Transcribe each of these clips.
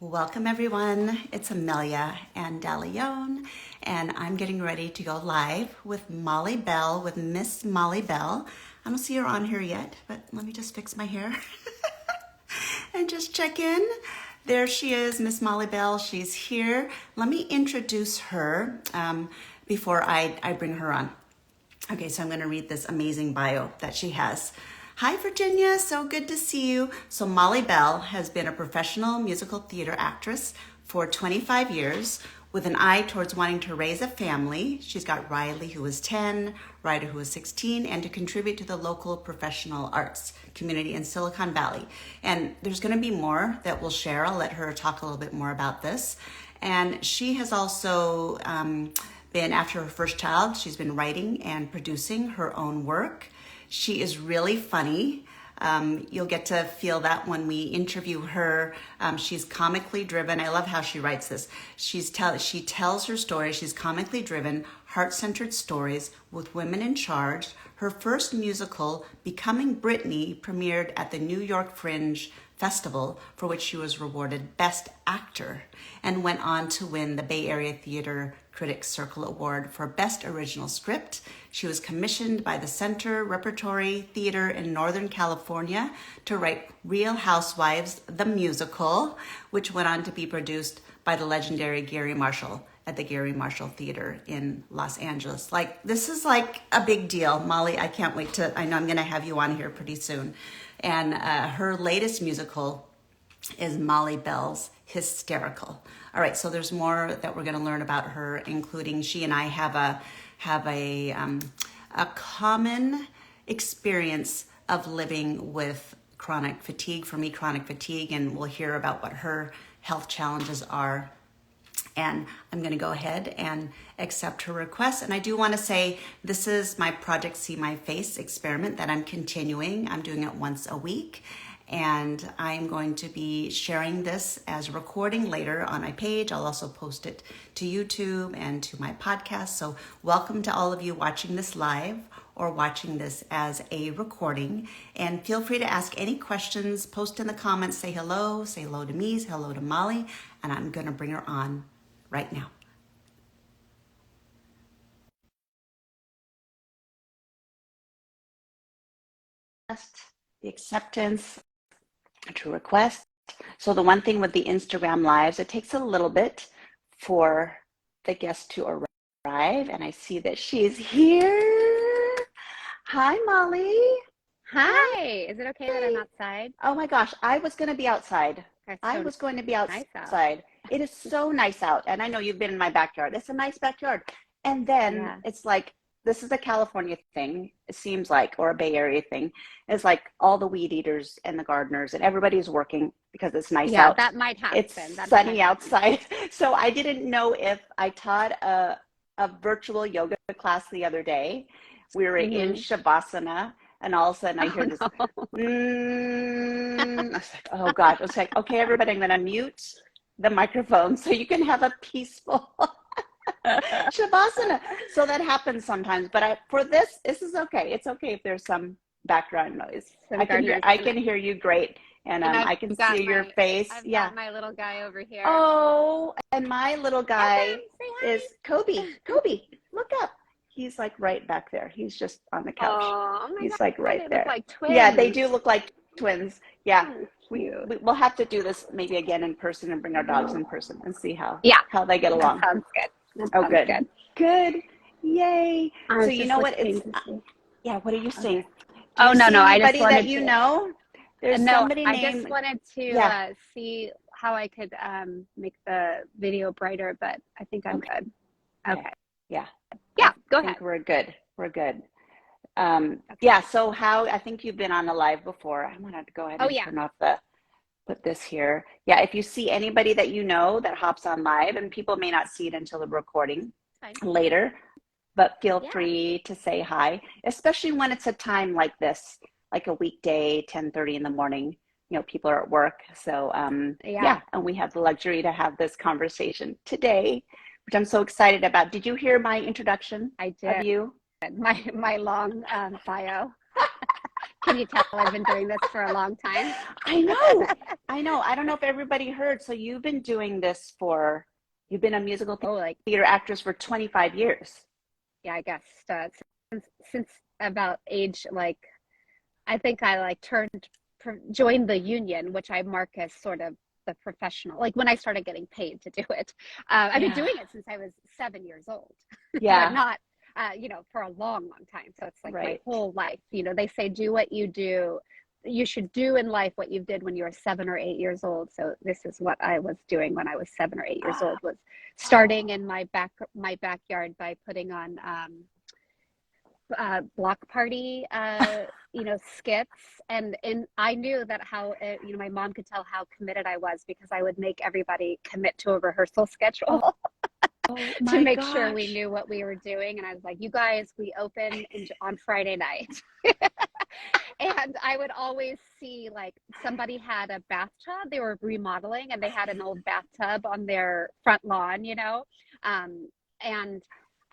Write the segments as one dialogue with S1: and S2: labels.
S1: Welcome everyone, it's Amelia Andaleon, and I'm getting ready to go live with Molly Bell, with Miss Molly Bell. I don't see her on here yet, but let me just fix my hair and just check in. There she is, Miss Molly Bell, she's here. Let me introduce her before I bring her on. Okay, so I'm gonna read this amazing bio that she has. Hi, Virginia, so good to see you. So Molly Bell has been a professional musical theater actress for 25 years with an eye towards wanting to raise a family. She's got Riley, who is 10, Ryder, who is 16, and to contribute to the local professional arts community in Silicon Valley. And there's gonna be more that we'll share. I'll let her talk a little bit more about this. And she has also been, after her first child, she's been writing and producing her own work. She is really funny. You'll get to feel that when we interview her. She's comically driven. I love how she writes this. She tells her stories. She's comically driven, heart-centered stories with women in charge. Her first musical, Becoming Britney, premiered at the New York Fringe Festival, for which she was rewarded Best Actor, and went on to win the Bay Area Theater Critics Circle Award for Best Original Script. She was commissioned by the Center Repertory Theater in Northern California to write Real Housewives, the musical, which went on to be produced by the legendary Gary Marshall at the Gary Marshall Theater in Los Angeles. This is like a big deal. Molly, I can't wait I know I'm gonna have you on here pretty soon. And her latest musical is Molly Bell's Hysterical. All right, so there's more that we're gonna learn about her, including she and I have a common experience of living with chronic fatigue. For me, chronic fatigue, and we'll hear about what her health challenges are. And I'm going to go ahead and accept her request. And I do want to say this is my Project See My Face experiment that I'm continuing. I'm doing it once a week. And I'm going to be sharing this as a recording later on my page. I'll also post it to YouTube and to my podcast. So welcome to all of you watching this live or watching this as a recording. And feel free to ask any questions, post in the comments, say hello to me, say hello to Molly, and I'm going to bring her on right now. The acceptance to request. So the one thing with the Instagram lives, it takes a little bit for the guest to arrive, and I see that she's here. Hi, Molly.
S2: Hi. Is it okay that I'm outside?
S1: Oh my gosh, I was going to be outside. I was going to be outside. It is so nice out. And I know you've been in my backyard. It's a nice backyard. And then it's like, this is a California thing, it seems like, or a Bay Area thing. It's like all the weed eaters and the gardeners and everybody's working because it's nice out.
S2: Yeah, that might happen.
S1: It's sunny outside. So I didn't know if I taught a virtual yoga class the other day. We were in Shavasana. And all of a sudden I hear this, I was like, oh God. I was like, okay, everybody, I'm gonna mute the microphone so you can have a peaceful Shavasana. So that happens sometimes, but for this is okay. It's okay if there's some background noise. I can hear you great. And I can see your face.
S2: I've got my little guy over here.
S1: Oh, and my little guy is Kobe. Kobe, look up. He's like right back there. He's just on the couch.
S2: Oh my
S1: He's
S2: God,
S1: like right
S2: they
S1: there.
S2: look like twins.
S1: Yeah, they do look like twins. Yeah,
S2: Cute.
S1: we'll have to do this maybe again in person and bring our dogs in person and see how they get along.
S2: That sounds good.
S1: Oh, good. Good. Yay. So you know what? What are you saying?
S2: Oh no, I just wanted
S1: that you know. There's somebody named.
S2: I just wanted to see how I could make the video brighter, but I think I'm good. Okay.
S1: Yeah.
S2: Yeah, go ahead.
S1: I think we're good. So I think you've been on a live before. I'm gonna have to go ahead and turn off put this here. Yeah, if you see anybody that you know that hops on live, and people may not see it until the recording later, but feel free to say hi, especially when it's a time like this, like a weekday, 10:30 in the morning. You know, people are at work. So and we have the luxury to have this conversation today, which I'm so excited about. Did you hear my introduction?
S2: I did.
S1: Of you?
S2: My long bio. Can you tell I've been doing this for a long time?
S1: I know. I know. I don't know if everybody heard. So you've been doing this you've been a musical
S2: Oh, like,
S1: theater actress for 25 years.
S2: yeah, I guess since about age, like, I think I like joined the union, which I mark as sort of the professional, like when I started getting paid to do it. I've been
S1: Yeah.
S2: doing it since I was 7 years old, but
S1: Yeah.
S2: not, for a long, long time. So it's like my
S1: Right.
S2: whole life. They say do what you do. You should do in life what you did when you were 7 or 8 years old. So this is what I was doing when I was 7 or 8 years old, was starting in my backyard by putting on block party skits, and I knew that how my mom could tell how committed I was, because I would make everybody commit to a rehearsal
S1: Oh,
S2: schedule
S1: oh
S2: to
S1: my
S2: make sure we
S1: gosh.
S2: knew what we were doing. And I was like, you guys, we open on Friday night. And I would always see, like, somebody had a bathtub they were remodeling, and they had an old bathtub on their front lawn, and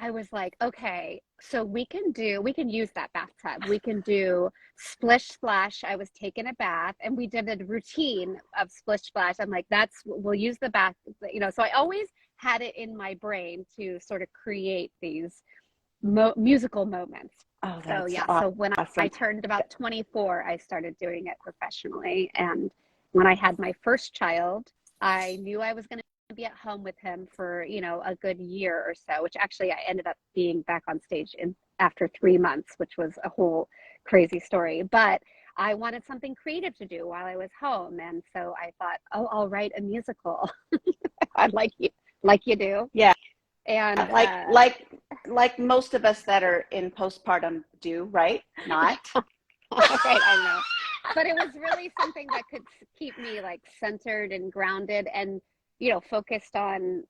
S2: I was like, okay, so we can use that bathtub. We can do splish splash. I was taking a bath, and we did a routine of splish splash. I'm like, we'll use the bath, so I always had it in my brain to sort of create these musical moments.
S1: Oh,
S2: So
S1: that's
S2: yeah, so when I
S1: awesome.
S2: turned about 24, I started doing it professionally. And when I had my first child, I knew I was going to be at home with him for, a good year or so, which actually I ended up being back on stage after 3 months, which was a whole crazy story. But I wanted something creative to do while I was home. And so I thought, oh, I'll write a musical. I'd like you do.
S1: Yeah.
S2: And
S1: Like most of us that are in postpartum do, right? Not.
S2: right, I know. But it was really something that could keep me, like, centered and grounded, and focused on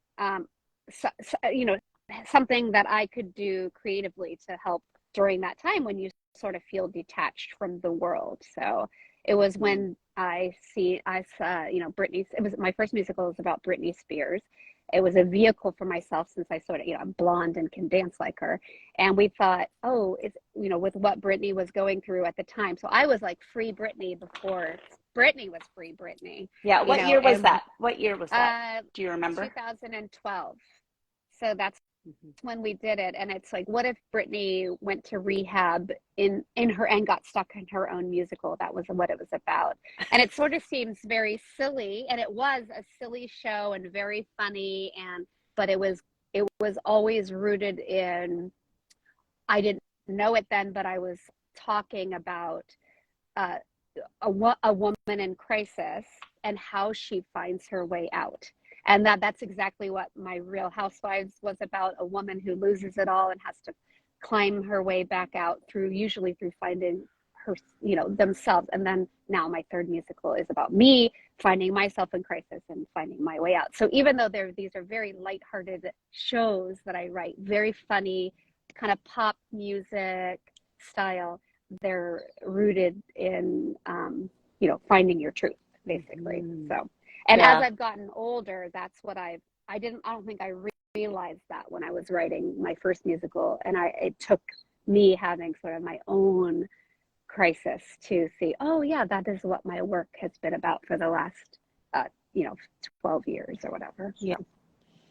S2: something that I could do creatively to help during that time when you sort of feel detached from the world. So it was when I saw, Britney. It was my first musical. Was about Britney Spears. It was a vehicle for myself, since I sort of, I'm blonde and can dance like her. And we thought, oh, it's, with what Britney was going through at the time. So I was like free Britney before Britney was free Britney.
S1: Yeah. What year was
S2: And
S1: that? What year was that? Do you remember?
S2: 2012. So that's
S1: Mhm.
S2: when we did it. And it's like, what if Britney went to rehab in her and got stuck in her own musical? That was what it was about. And it sort of seems very silly, and it was a silly show and very funny, but it was always rooted in, I didn't know it then, but I was talking about uh, a woman in crisis and how she finds her way out. And that's exactly what my Real Housewives was about, a woman who loses it all and has to climb her way back out, usually through finding her, themselves. And then now my third musical is about me finding myself in crisis and finding my way out. So even though these are very lighthearted shows that I write, very funny, kind of pop music style, they're rooted in, finding your truth, basically.
S1: Mhm.
S2: So, and as
S1: Yeah.
S2: I've gotten older, that's what I don't think I realized that when I was writing my first musical. And it took me having sort of my own crisis to see, oh yeah, that is what my work has been about for the last, uh, you know, 12 years or whatever.
S1: Yeah.
S2: So,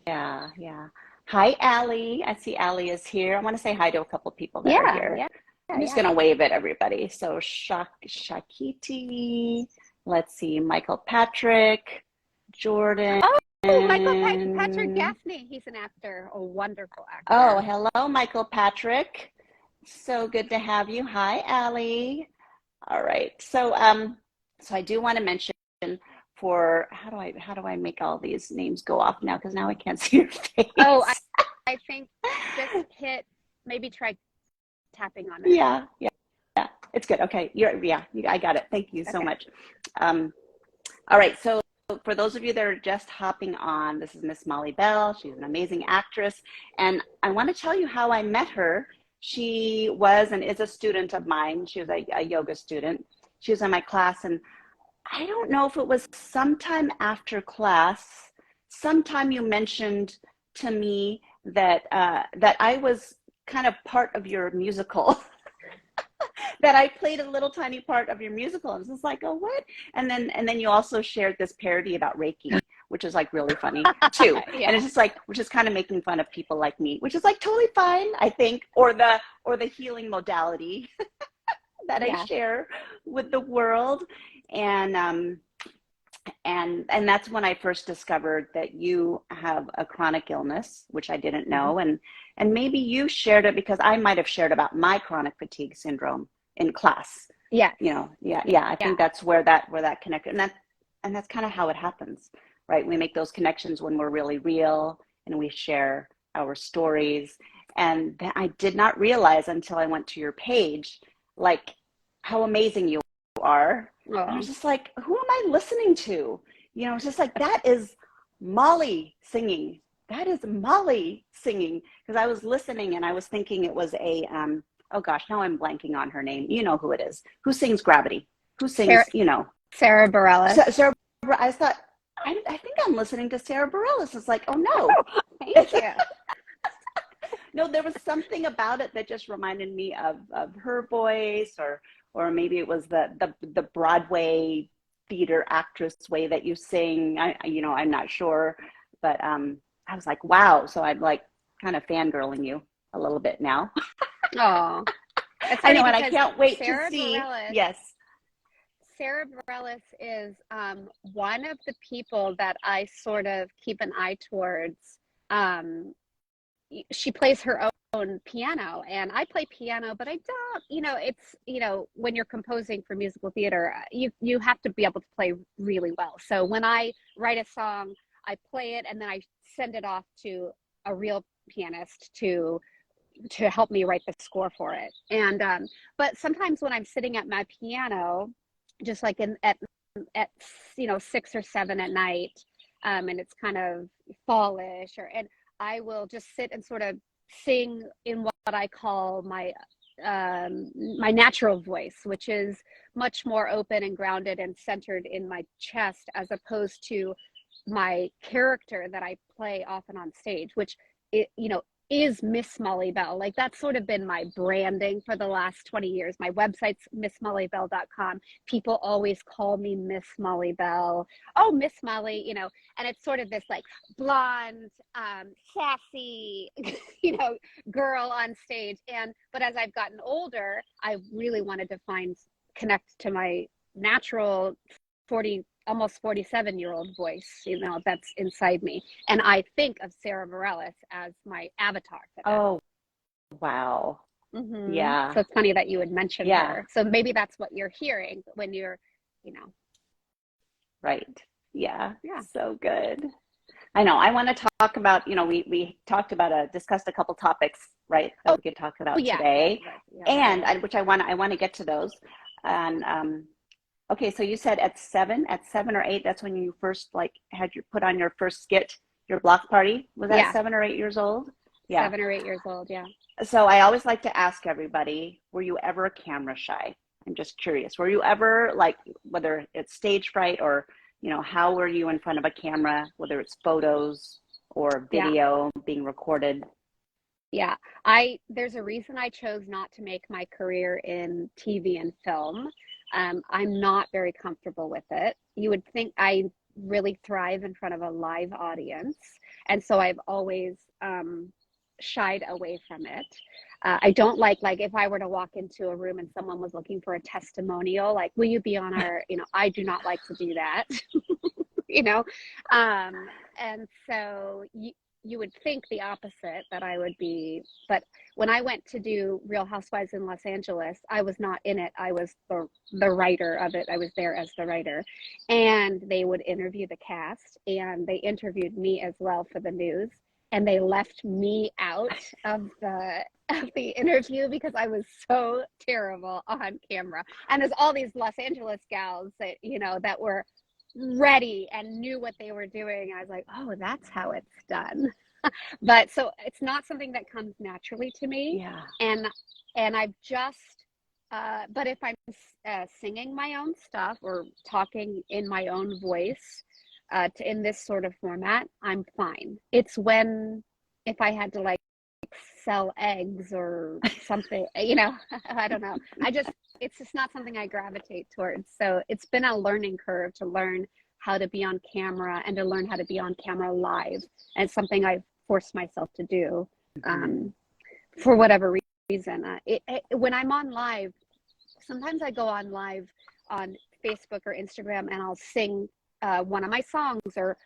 S1: Yeah. Yeah. Hi, Allie. I see Allie is here. I want to say hi to a couple people that are
S2: yeah,
S1: here.
S2: yeah,
S1: I'm just
S2: yeah.
S1: gonna wave at everybody. So Shakiti, let's see, Michael Patrick, Jordan.
S2: Oh, Michael Patrick Gaffney. He's an actor, a wonderful
S1: Oh,
S2: actor.
S1: hello, Michael Patrick. So good to have you. Hi, Allie. All right. So I do want to mention for how do I make all these names go off now? Because now I can't see your
S2: Oh,
S1: face.
S2: I think just maybe try tapping on it.
S1: Yeah, yeah, yeah. It's good. Okay. I got it. Thank you so
S2: Okay.
S1: much. Um, all right. So for those of you that are just hopping on, this is Miss Molly Bell. She's an amazing actress. And I want to tell you how I met her. She was and is a student of mine. She was a yoga student. She was in my class. And I don't know if it was sometime after class, sometime you mentioned to me that I was kind of part of your musical. that I played a little tiny part of your musical. And it's just like, oh, what? And then you also shared this parody about Reiki, which is like really funny too.
S2: Yeah.
S1: And it's just like, which is kind of making fun of people like me, which is like totally fine, I think, or the healing modality that I share with the world. And that's when I first discovered that you have a chronic illness, which I didn't know. And maybe you shared it because I might have shared about my chronic fatigue syndrome in class.
S2: Yeah.
S1: I think that's where that connected. And that's kind of how it happens, right? We make those connections when we're really real and we share our stories. And I did not realize until I went to your page, like how amazing you are. And I was just like, who am I listening to? It's just like, that is Molly singing. That is Molly singing. Because I was listening and I was thinking it was a, oh gosh, now I'm blanking on her name. You know who it is. Who sings Gravity? Who sings,
S2: Sarah Bareilles.
S1: Sarah, I thought, I think I'm listening to Sarah Bareilles. It's like, oh no.
S2: Thank you.
S1: No, there was something about it that just reminded me of her voice, or maybe it was the Broadway theater actress way that you sing. I'm not sure, but I was like, wow. So I'm like kind of fangirling you a little bit now.
S2: Oh,
S1: I know, and I can't wait to see. Yes.
S2: Sarah Bareilles is one of the people that I sort of keep an eye towards. She plays her own piano, and I play piano, but I don't, it's, when you're composing for musical theater, you have to be able to play really well. So when I write a song, I play it and then I send it off to a real pianist to help me write the score for it. And but sometimes when I'm sitting at my piano, just like at 6 or 7 at night, and it's kind of fallish, and I will just sit and sort of sing in what I call my natural voice, which is much more open and grounded and centered in my chest, as opposed to my character that I play often on stage, which is Miss Molly Bell. Like, that's sort of been my branding for the last 20 years. My website's missmollybell.com. People always call me Miss Molly Bell. Oh, Miss Molly, and it's sort of this like blonde, sassy, girl on stage. But as I've gotten older, I really wanted to connect to my natural almost 47-year-old voice, that's inside me. And I think of Sarah Bareilles as my avatar for that.
S1: Oh, wow.
S2: Mm-hmm.
S1: Yeah.
S2: So it's funny that you would mention her. So maybe that's what you're hearing when you're,
S1: Right. Yeah. Yeah. So good. I know. I want to talk about, we talked about discussed a couple topics, right, that we could talk about today. Right. And which I want to get to those. And okay, so you said at 7 or 8, that's when you first had put on your first skit, your block party. Was that 7 or 8 years old? Yeah.
S2: 7 or 8 years old, yeah.
S1: So I always like to ask everybody, were you ever camera shy? I'm just curious. Were you ever whether it's stage fright or, how were you in front of a camera, whether it's photos or video being recorded?
S2: Yeah, there's a reason I chose not to make my career in TV and film. I'm not very comfortable with it. You would think I really thrive in front of a live audience. And so I've always shied away from it. I don't like if I were to walk into a room and someone was looking for a testimonial, will you be on our, I do not like to do that, and so you would think the opposite, that I would be, but when I went to do Real Housewives in Los Angeles, I was not in it. I was the writer of it. I was there as the writer, and they would interview the cast, and they interviewed me as well for the news, and they left me out of the interview because I was so terrible on camera. And there's all these Los Angeles gals that, that were ready and knew what they were doing. I was like, oh, that's how it's done. But so it's not something that comes naturally to me.
S1: Yeah.
S2: And I've just, but if I'm singing my own stuff or talking in my own voice in this sort of format, I'm fine. It's if I had to sell eggs or something, you know. I don't know. It's just not something I gravitate towards. So it's been a learning curve to learn how to be on camera and to learn how to be on camera live. And it's something I've forced myself to do for whatever reason. When I'm on live, sometimes I go on live on Facebook or Instagram and I'll sing one of my songs or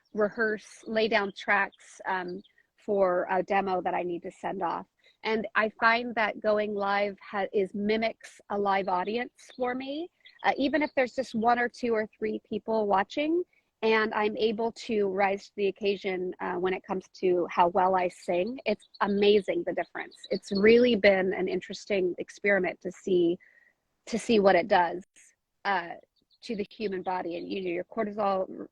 S2: lay down tracks for a demo that I need to send off. And I find that going live mimics a live audience for me, even if there's just 1 or 2 or 3 people watching, and I'm able to rise to the occasion when it comes to how well I sing. It's amazing, the difference. It's really been an interesting experiment to see what it does to the human body. And your cortisol,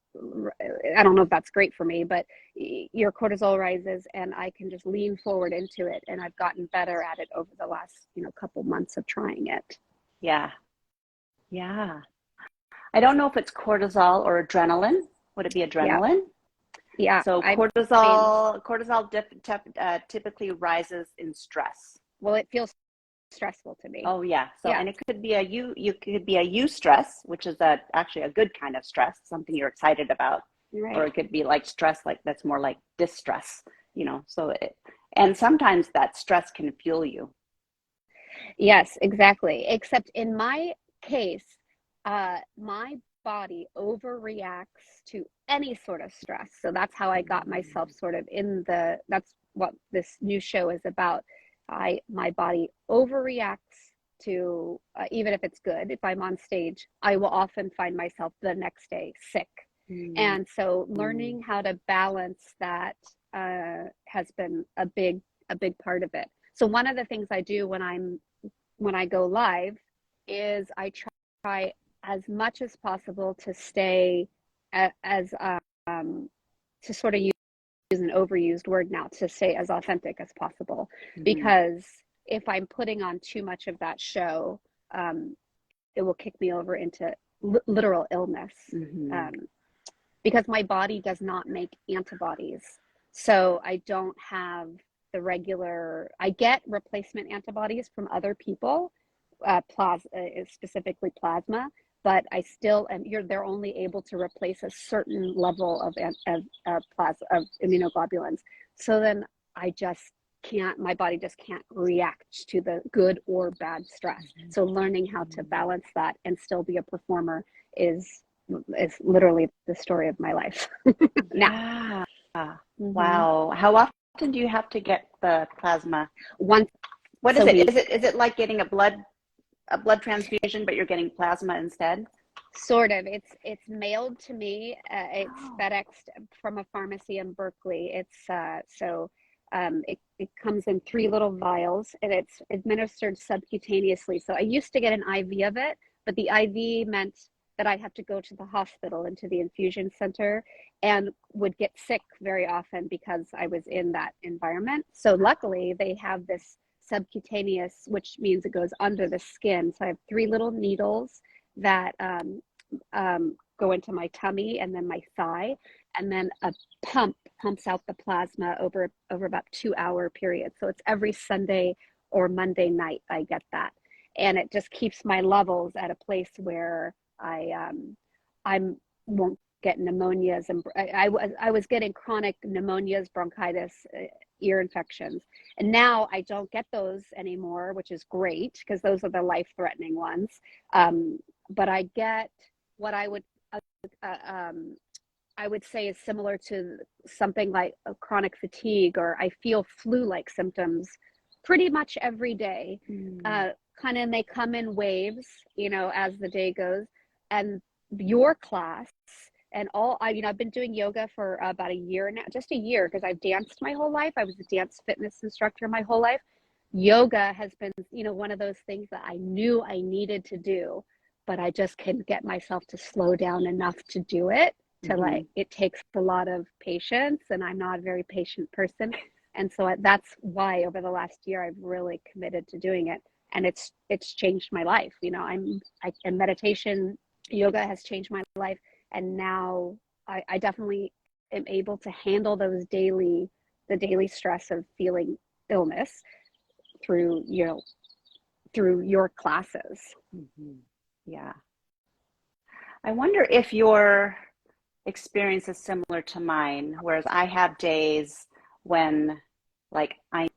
S2: I don't know if that's great for me, but your cortisol rises and I can just lean forward into it. And I've gotten better at it over the last, couple months of trying it.
S1: Yeah. Yeah. I don't know if it's cortisol or adrenaline. Would it be adrenaline?
S2: Yeah.
S1: So cortisol typically rises in stress.
S2: Well, it feels stressful to me.
S1: Oh yeah. So and it could be you could be a eustress, which is actually a good kind of stress, something you're excited about.
S2: Right.
S1: Or it could be like stress, like that's more like distress, so and sometimes that stress can fuel you.
S2: Yes, exactly. Except in my case, my body overreacts to any sort of stress. So that's how I got myself sort of that's what this new show is about. My body overreacts to, even if it's good, if I'm on stage, I will often find myself the next day sick. And so learning how to balance that has been a big part of it. So one of the things I do when I go live is I try as much as possible to stay to sort of use an overused word now, to stay as authentic as possible, because if I'm putting on too much of that show, it will kick me over into literal illness, because my body does not make antibodies. So I don't have I get replacement antibodies from other people, specifically plasma, but I still they're only able to replace a certain level of immunoglobulins. So then my body just can't react to the good or bad stress. So learning how to balance that and still be a performer is literally the story of my life now.
S1: Wow. How often do you have to get the plasma?
S2: Once.
S1: What is it? Is it like getting a blood transfusion, but you're getting plasma instead?
S2: Sort of. It's mailed to me. It's FedExed from a pharmacy in Berkeley. It comes in 3 little vials and it's administered subcutaneously. So I used to get an IV of it, but the IV meant that I'd have to go to the hospital, into the infusion center, and would get sick very often because I was in that environment. So luckily they have this subcutaneous, which means it goes under the skin. So I have 3 little needles that go into my tummy and then my thigh, and then a pumps out the plasma over about 2-hour period. So it's every Sunday or Monday night I get that, and it just keeps my levels at a place where I won't get pneumonias, and I was getting chronic pneumonias, bronchitis, ear infections, and now I don't get those anymore, which is great because those are the life-threatening ones. But I get what I would say is similar to something like a chronic fatigue, or I feel flu-like symptoms pretty much every day. Kind of, and they come in waves, as the day goes. And your class and I've been doing yoga for about a year now, just a year, because I've danced my whole life. I was a dance fitness instructor my whole life. Yoga has been, one of those things that I knew I needed to do, but I just couldn't get myself to slow down enough to do it. It takes a lot of patience, and I'm not a very patient person. And so that's why over the last year, I've really committed to doing it. And it's changed my life. And meditation, yoga has changed my life. And now I definitely am able to handle the daily stress of feeling illness. through, you know, through your classes.
S3: Mm-hmm. Yeah. I wonder if your experience is similar to mine, whereas I have days when, like, I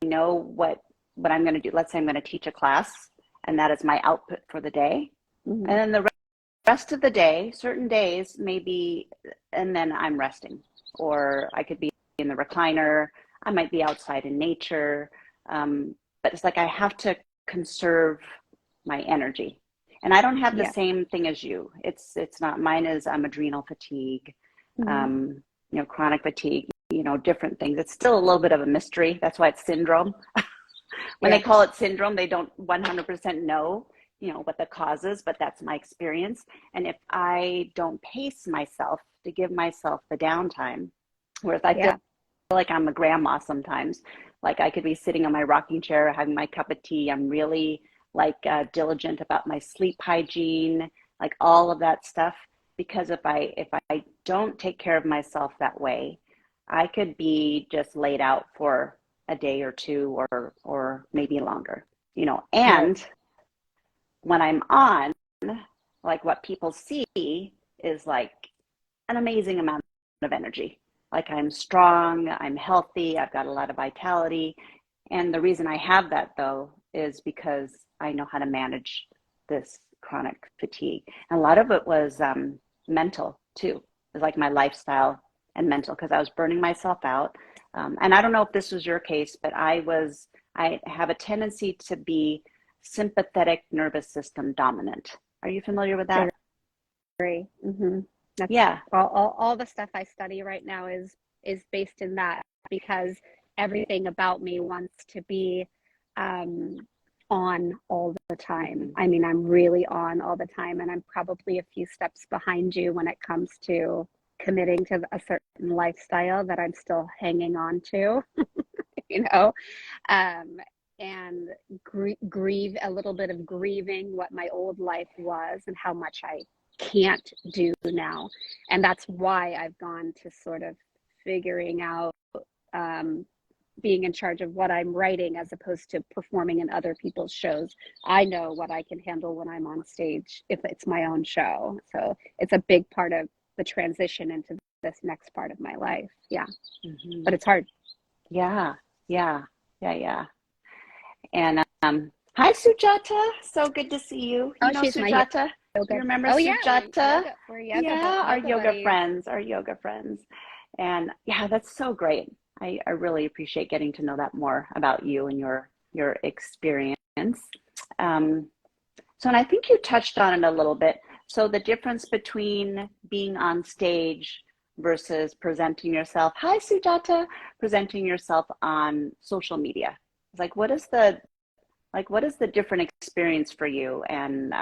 S3: know what I'm going to do. Let's say I'm going to teach a class, and that is my output for the day.
S2: Mm-hmm.
S3: And then the rest of the day, certain days, maybe, and then I'm resting, or I could be in the recliner. I might be outside in nature, but it's like I have to conserve my energy. And I don't have the
S2: Yeah.
S3: same thing as you. It's not, mine is adrenal fatigue,
S2: Mm-hmm.
S3: you know, chronic fatigue, you know, different things. It's still a little bit of a mystery. That's why it's syndrome. When
S2: Yeah.
S3: they call it syndrome, they don't 100% know, you know, what the cause is, but that's my experience. And if I don't pace myself to give myself the downtime, whereas I feel like I'm a grandma sometimes, like I could be sitting on my rocking chair having my cup of tea. I'm really like diligent about my sleep hygiene, like all of that stuff. Because if I don't take care of myself that way, I could be just laid out for a day or two, or maybe longer, you know. And when I'm on, like what people see is like an amazing amount of energy. Like I'm strong, I'm healthy, I've got a lot of vitality. And the reason I have that though is because I know how to manage this chronic fatigue. And a lot of it was mental too. It was like my lifestyle and mental, because I was burning myself out. And I don't know if this was your case, but I have a tendency to be sympathetic nervous system dominant. Are you familiar with that?
S2: Agree. Mm-hmm. That's,
S3: yeah.
S2: All the stuff I study right now is based in that, because everything about me wants to be on all the time. I mean, I'm really on all the time, and I'm probably a few steps behind you when it comes to committing to a certain lifestyle that I'm still hanging on to, you know, and grieve a little bit of grieving what my old life was and how much I can't do now. And that's why I've gone to sort of figuring out being in charge of what I'm writing as opposed to performing in other people's shows. I know what I can handle when I'm on stage if it's my own show. So it's a big part of the transition into this next part of my life. Yeah. Mm-hmm. But it's hard.
S3: Yeah. And hi, Sujata. So good to see you. You know
S2: she's
S3: Sujata? You remember Sujata?
S2: We're
S3: our yoga friends. And yeah, that's so great. I really appreciate getting to know that more about you and your experience. So, and I think you touched on it a little bit. So the difference between being on stage versus presenting yourself, hi Sujata, presenting yourself on social media. It's like, what is the different experience for you, and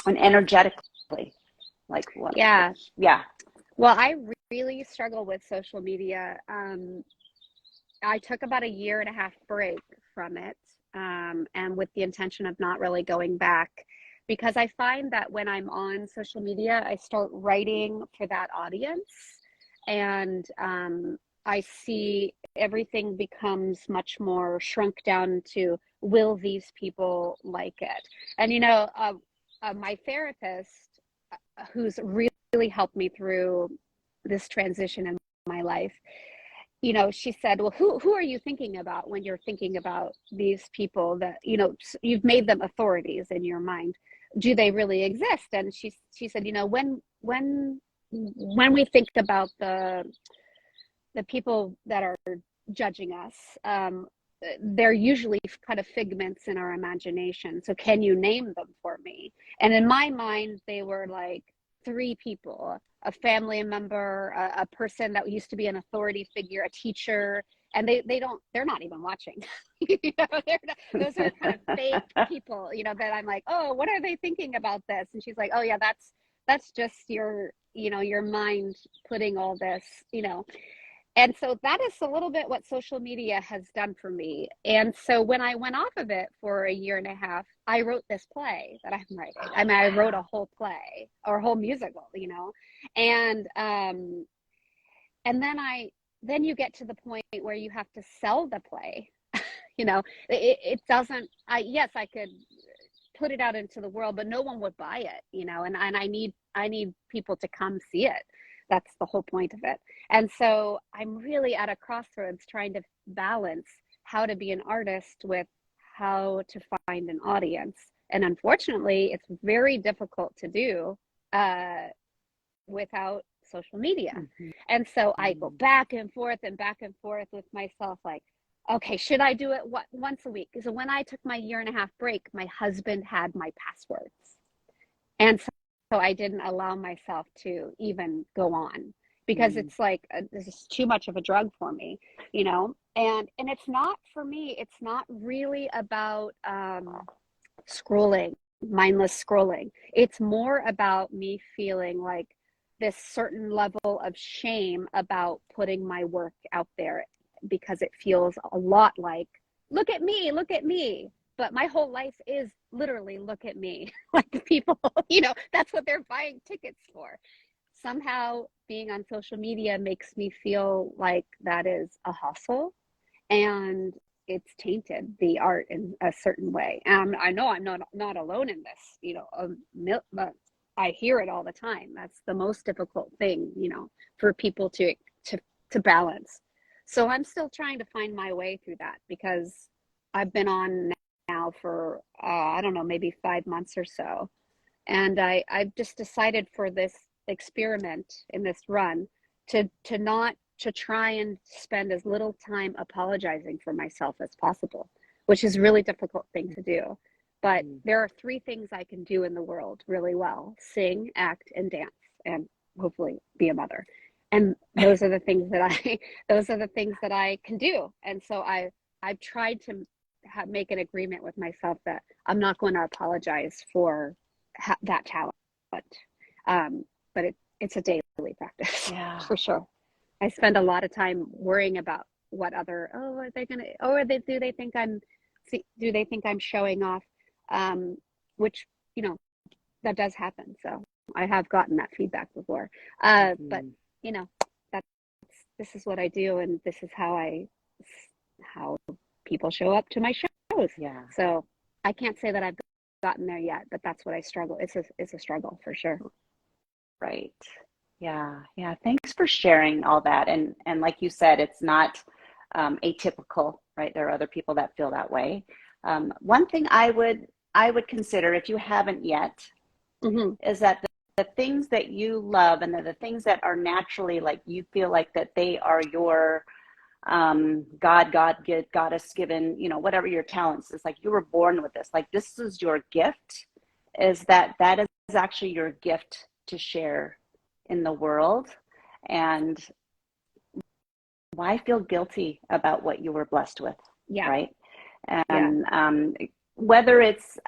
S3: energetically, like what?
S2: Yeah.
S3: Well,
S2: I really struggle with social media. I took about a 1.5 year break from it, and with the intention of not really going back, because I find that when I'm on social media, I start writing for that audience, and I see everything becomes much more shrunk down to, will these people like it? And, you know, my therapist, who's really helped me through this transition in my life, you know, she said, well, who are you thinking about when you're thinking about these people that, you know, you've made them authorities in your mind? Do they really exist? And she said, you know, when we think about the people that are judging us, they're usually kind of figments in our imagination. So can you name them for me? And in my mind, they were like 3 people: a family member, a person that used to be an authority figure, a teacher, and they're not even watching. You know, those are kind of fake people, you know, that I'm like, oh, what are they thinking about this? And she's like, oh yeah, that's just your, you know, your mind putting all this, you know. And so that is a little bit what social media has done for me. And so when I went off of it for a 1.5 years, I wrote this play that I'm writing. I mean, I wrote a whole play or a whole musical, you know, and then you get to the point where you have to sell the play, You know, it doesn't, yes, I could put it out into the world, but no one would buy it, you know, and I need people to come see it. That's the whole point of it. And so I'm really at a crossroads trying to balance how to be an artist with how to find an audience. And unfortunately, it's very difficult to do without social media. Mm-hmm. And so I go back and forth with myself, like, okay, should I do it once a week? So when I took my 1.5-year break, my husband had my passwords. And so I didn't allow myself to even go on, because it's like, this is too much of a drug for me, you know? And it's not, for me, it's not really about scrolling, mindless scrolling. It's more about me feeling like this certain level of shame about putting my work out there, because it feels a lot like, look at me. But my whole life is literally, look at me. Like, the people, you know, that's what they're buying tickets for. Somehow being on social media makes me feel like that is a hustle, and it's tainted the art in a certain way. And I know I'm not alone in this, you know, but I hear it all the time. That's the most difficult thing, you know, for people to balance. So I'm still trying to find my way through that, because I've been on now for, I don't know, maybe 5 months or so. And I've just decided for this experiment in this run to try and spend as little time apologizing for myself as possible, which is a really difficult thing to do. But there are 3 things I can do in the world really well: sing, act, and dance, and hopefully be a mother. And those are the things that I can do. And so I've tried to make an agreement with myself that I'm not going to apologize for that talent. But it's a daily practice, yeah, for sure. I spend a lot of time worrying about what other, do they think I'm showing off? Which, you know, that does happen. So I have gotten that feedback before. But you know, this is what I do, and this is how people show up to my shows. Yeah. So I can't say that I've gotten there yet, but that's what I struggle. It's a struggle for sure.
S3: Right. Yeah. Yeah. Thanks for sharing all that. And like you said, it's not atypical, right? There are other people that feel that way. One thing I would consider, if you haven't yet, is that the things that you love, and the things that are naturally, like, you feel like that they are your goddess given, you know, whatever your talents is, like, you were born with this, like, this is your gift, is that is actually your gift to share in the world. And why feel guilty about what you were blessed with? Yeah. Right. And whether it's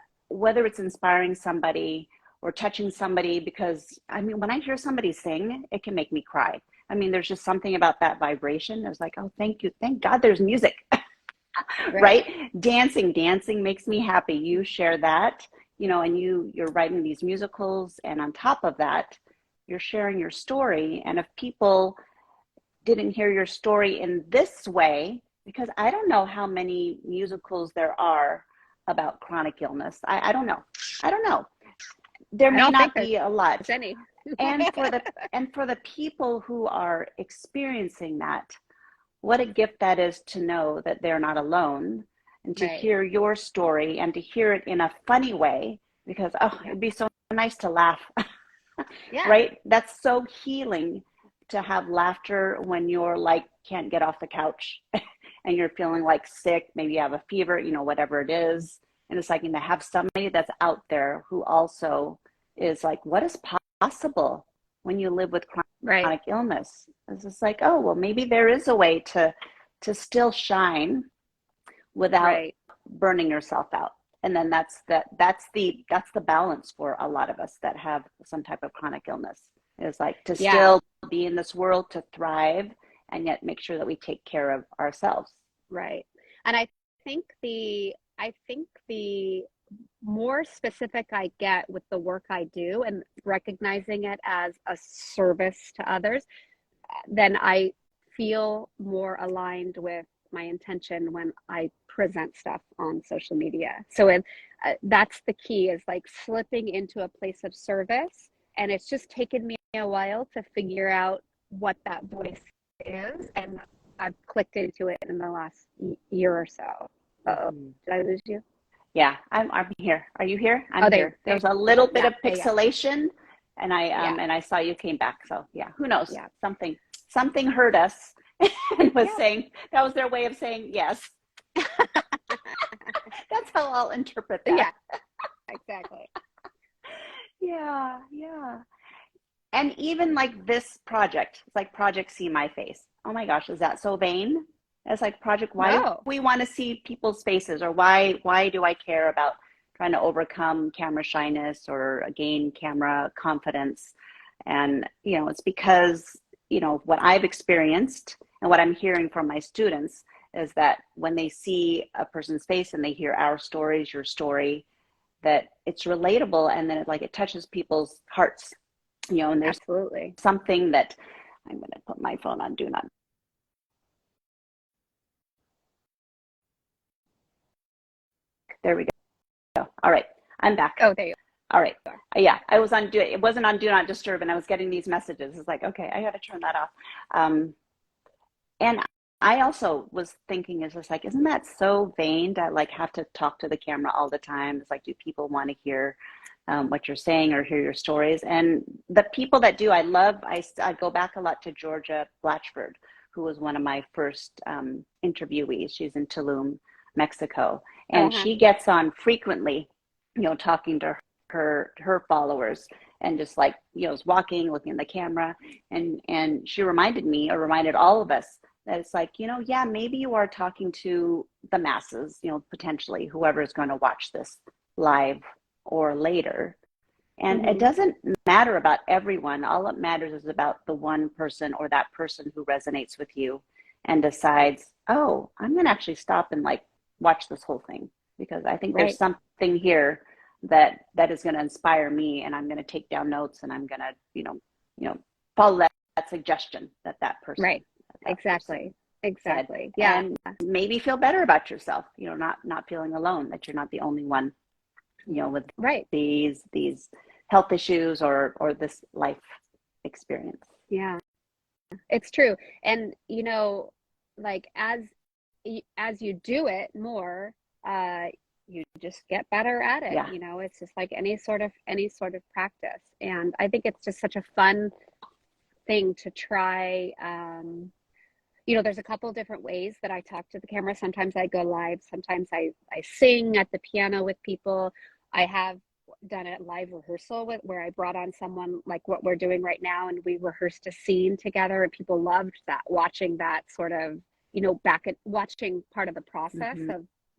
S3: inspiring somebody or touching somebody, because I mean, when I hear somebody sing, it can make me cry. I mean, there's just something about that vibration. It's like, oh, thank you. Thank God there's music, right? Dancing makes me happy. You share that, you know, and you're writing these musicals. And on top of that, you're sharing your story. And if people didn't hear your story in this way, because I don't know how many musicals there are about chronic illness. I don't know. There may not be a lot.
S2: Any.
S3: and for the people who are experiencing that, what a gift that is to know that they're not alone, and to hear your story, and to hear it in a funny way, because it'd be so nice to laugh. Right? That's so healing, to have laughter when you're like, can't get off the couch and you're feeling like sick, maybe you have a fever, you know, whatever it is. And it's like, and to have somebody that's out there who also is like, what is possible when you live with chronic illness? It's just like, oh, well, maybe there is a way to still shine without burning yourself out. And then that's the balance for a lot of us that have some type of chronic illness, is like to still be in this world, to thrive, and yet make sure that we take care of ourselves.
S2: Right. And I think the more specific I get with the work I do, and recognizing it as a service to others, then I feel more aligned with my intention when I present stuff on social media. So that's the key, is like slipping into a place of service. And it's just taken me a while to figure out what that voice is. And I've clicked into it in the last year or so. Uh-oh, did I lose you?
S3: Yeah, I'm here. Are you here? I'm here. There's a little bit of pixelation, and I saw you came back. So yeah, who knows?
S2: Yeah.
S3: Something heard us and was saying, that was their way of saying yes. That's how I'll interpret that.
S2: Yeah, exactly.
S3: Yeah. And even like this project, it's like Project See My Face. Oh my gosh, is that so vain? It's like project, why do we want to see people's faces, or why do I care about trying to overcome camera shyness or gain camera confidence? And, it's because, what I've experienced and what I'm hearing from my students is that when they see a person's face and they hear our stories, your story, that it's relatable, and then it touches people's hearts, and there's
S2: absolutely
S3: something that I'm going to put my phone on do not. There we go. All right, I'm back.
S2: Oh, there you go.
S3: All right. Yeah, I was on it wasn't on do not disturb, and I was getting these messages. It's like, okay, I got to turn that off. And I also was thinking, is just like, isn't that so vain to have to talk to the camera all the time? It's like, do people want to hear what you're saying or hear your stories? And the people that do, I go back a lot to Georgia Blatchford, who was one of my first interviewees. She's in Tulum, Mexico. And she gets on frequently, talking to her followers, and just is walking, looking at the camera. And she reminded me, or reminded all of us, that it's like, yeah, maybe you are talking to the masses, potentially whoever is going to watch this live or later. And it doesn't matter about everyone. All that matters is about the one person, or that person who resonates with you and decides, oh, I'm going to actually stop and watch this whole thing, because I think there's something here that is going to inspire me, and I'm going to take down notes, and I'm going to, follow that suggestion that person.
S2: Right. Exactly. Said. Yeah.
S3: And maybe feel better about yourself, not feeling alone, that you're not the only one, with these health issues or this life experience.
S2: Yeah, it's true. And, as you do it more, you just get better at it.
S3: Yeah.
S2: It's just like any sort of practice. And I think it's just such a fun thing to try. There's a couple different ways that I talk to the camera. Sometimes I go live. Sometimes I sing at the piano with people. I have done a live rehearsal where I brought on someone like what we're doing right now, and we rehearsed a scene together, and people loved that, watching that sort of, watching part of the process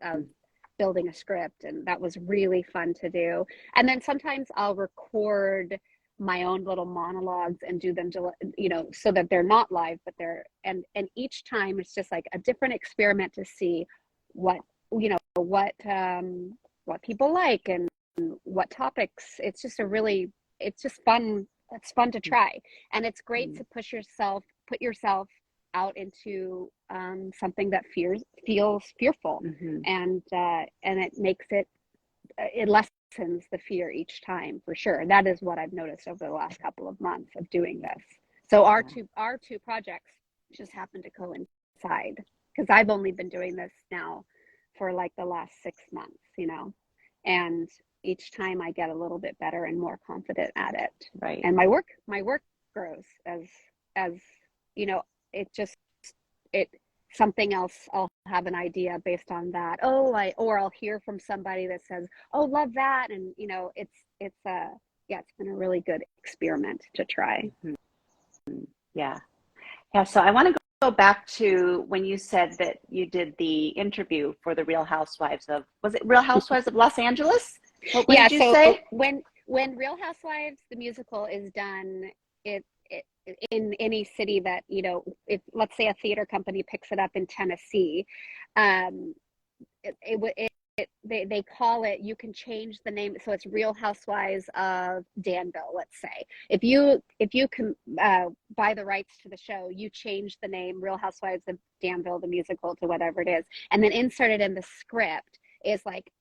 S2: of building a script. And that was really fun to do. And then sometimes I'll record my own little monologues and do them, so that they're not live, but they're, and each time it's just like a different experiment to see what people like and what topics. It's just fun. It's fun to try. And it's great to put yourself out into something that feels fearful, and it makes it lessens the fear each time, for sure. That is what I've noticed over the last couple of months of doing this. So our two projects just happen to coincide, because I've only been doing this now for the last 6 months, and each time I get a little bit better and more confident at it.
S3: Right.
S2: And my work grows as something else. I'll have an idea based on that. Or I'll hear from somebody that says, "Oh, love that," and it's been a really good experiment to try.
S3: Yeah. So I want to go back to when you said that you did the interview for the Real Housewives of, was it Real Housewives of Los Angeles? What did you say?
S2: When Real Housewives the musical is done, it in any city that, if let's say a theater company picks it up in Tennessee, it they call it, you can change the name, so it's Real Housewives of Danville, let's say. If you can buy the rights to the show, you change the name Real Housewives of Danville, the musical, to whatever it is, and then insert it in the script is like,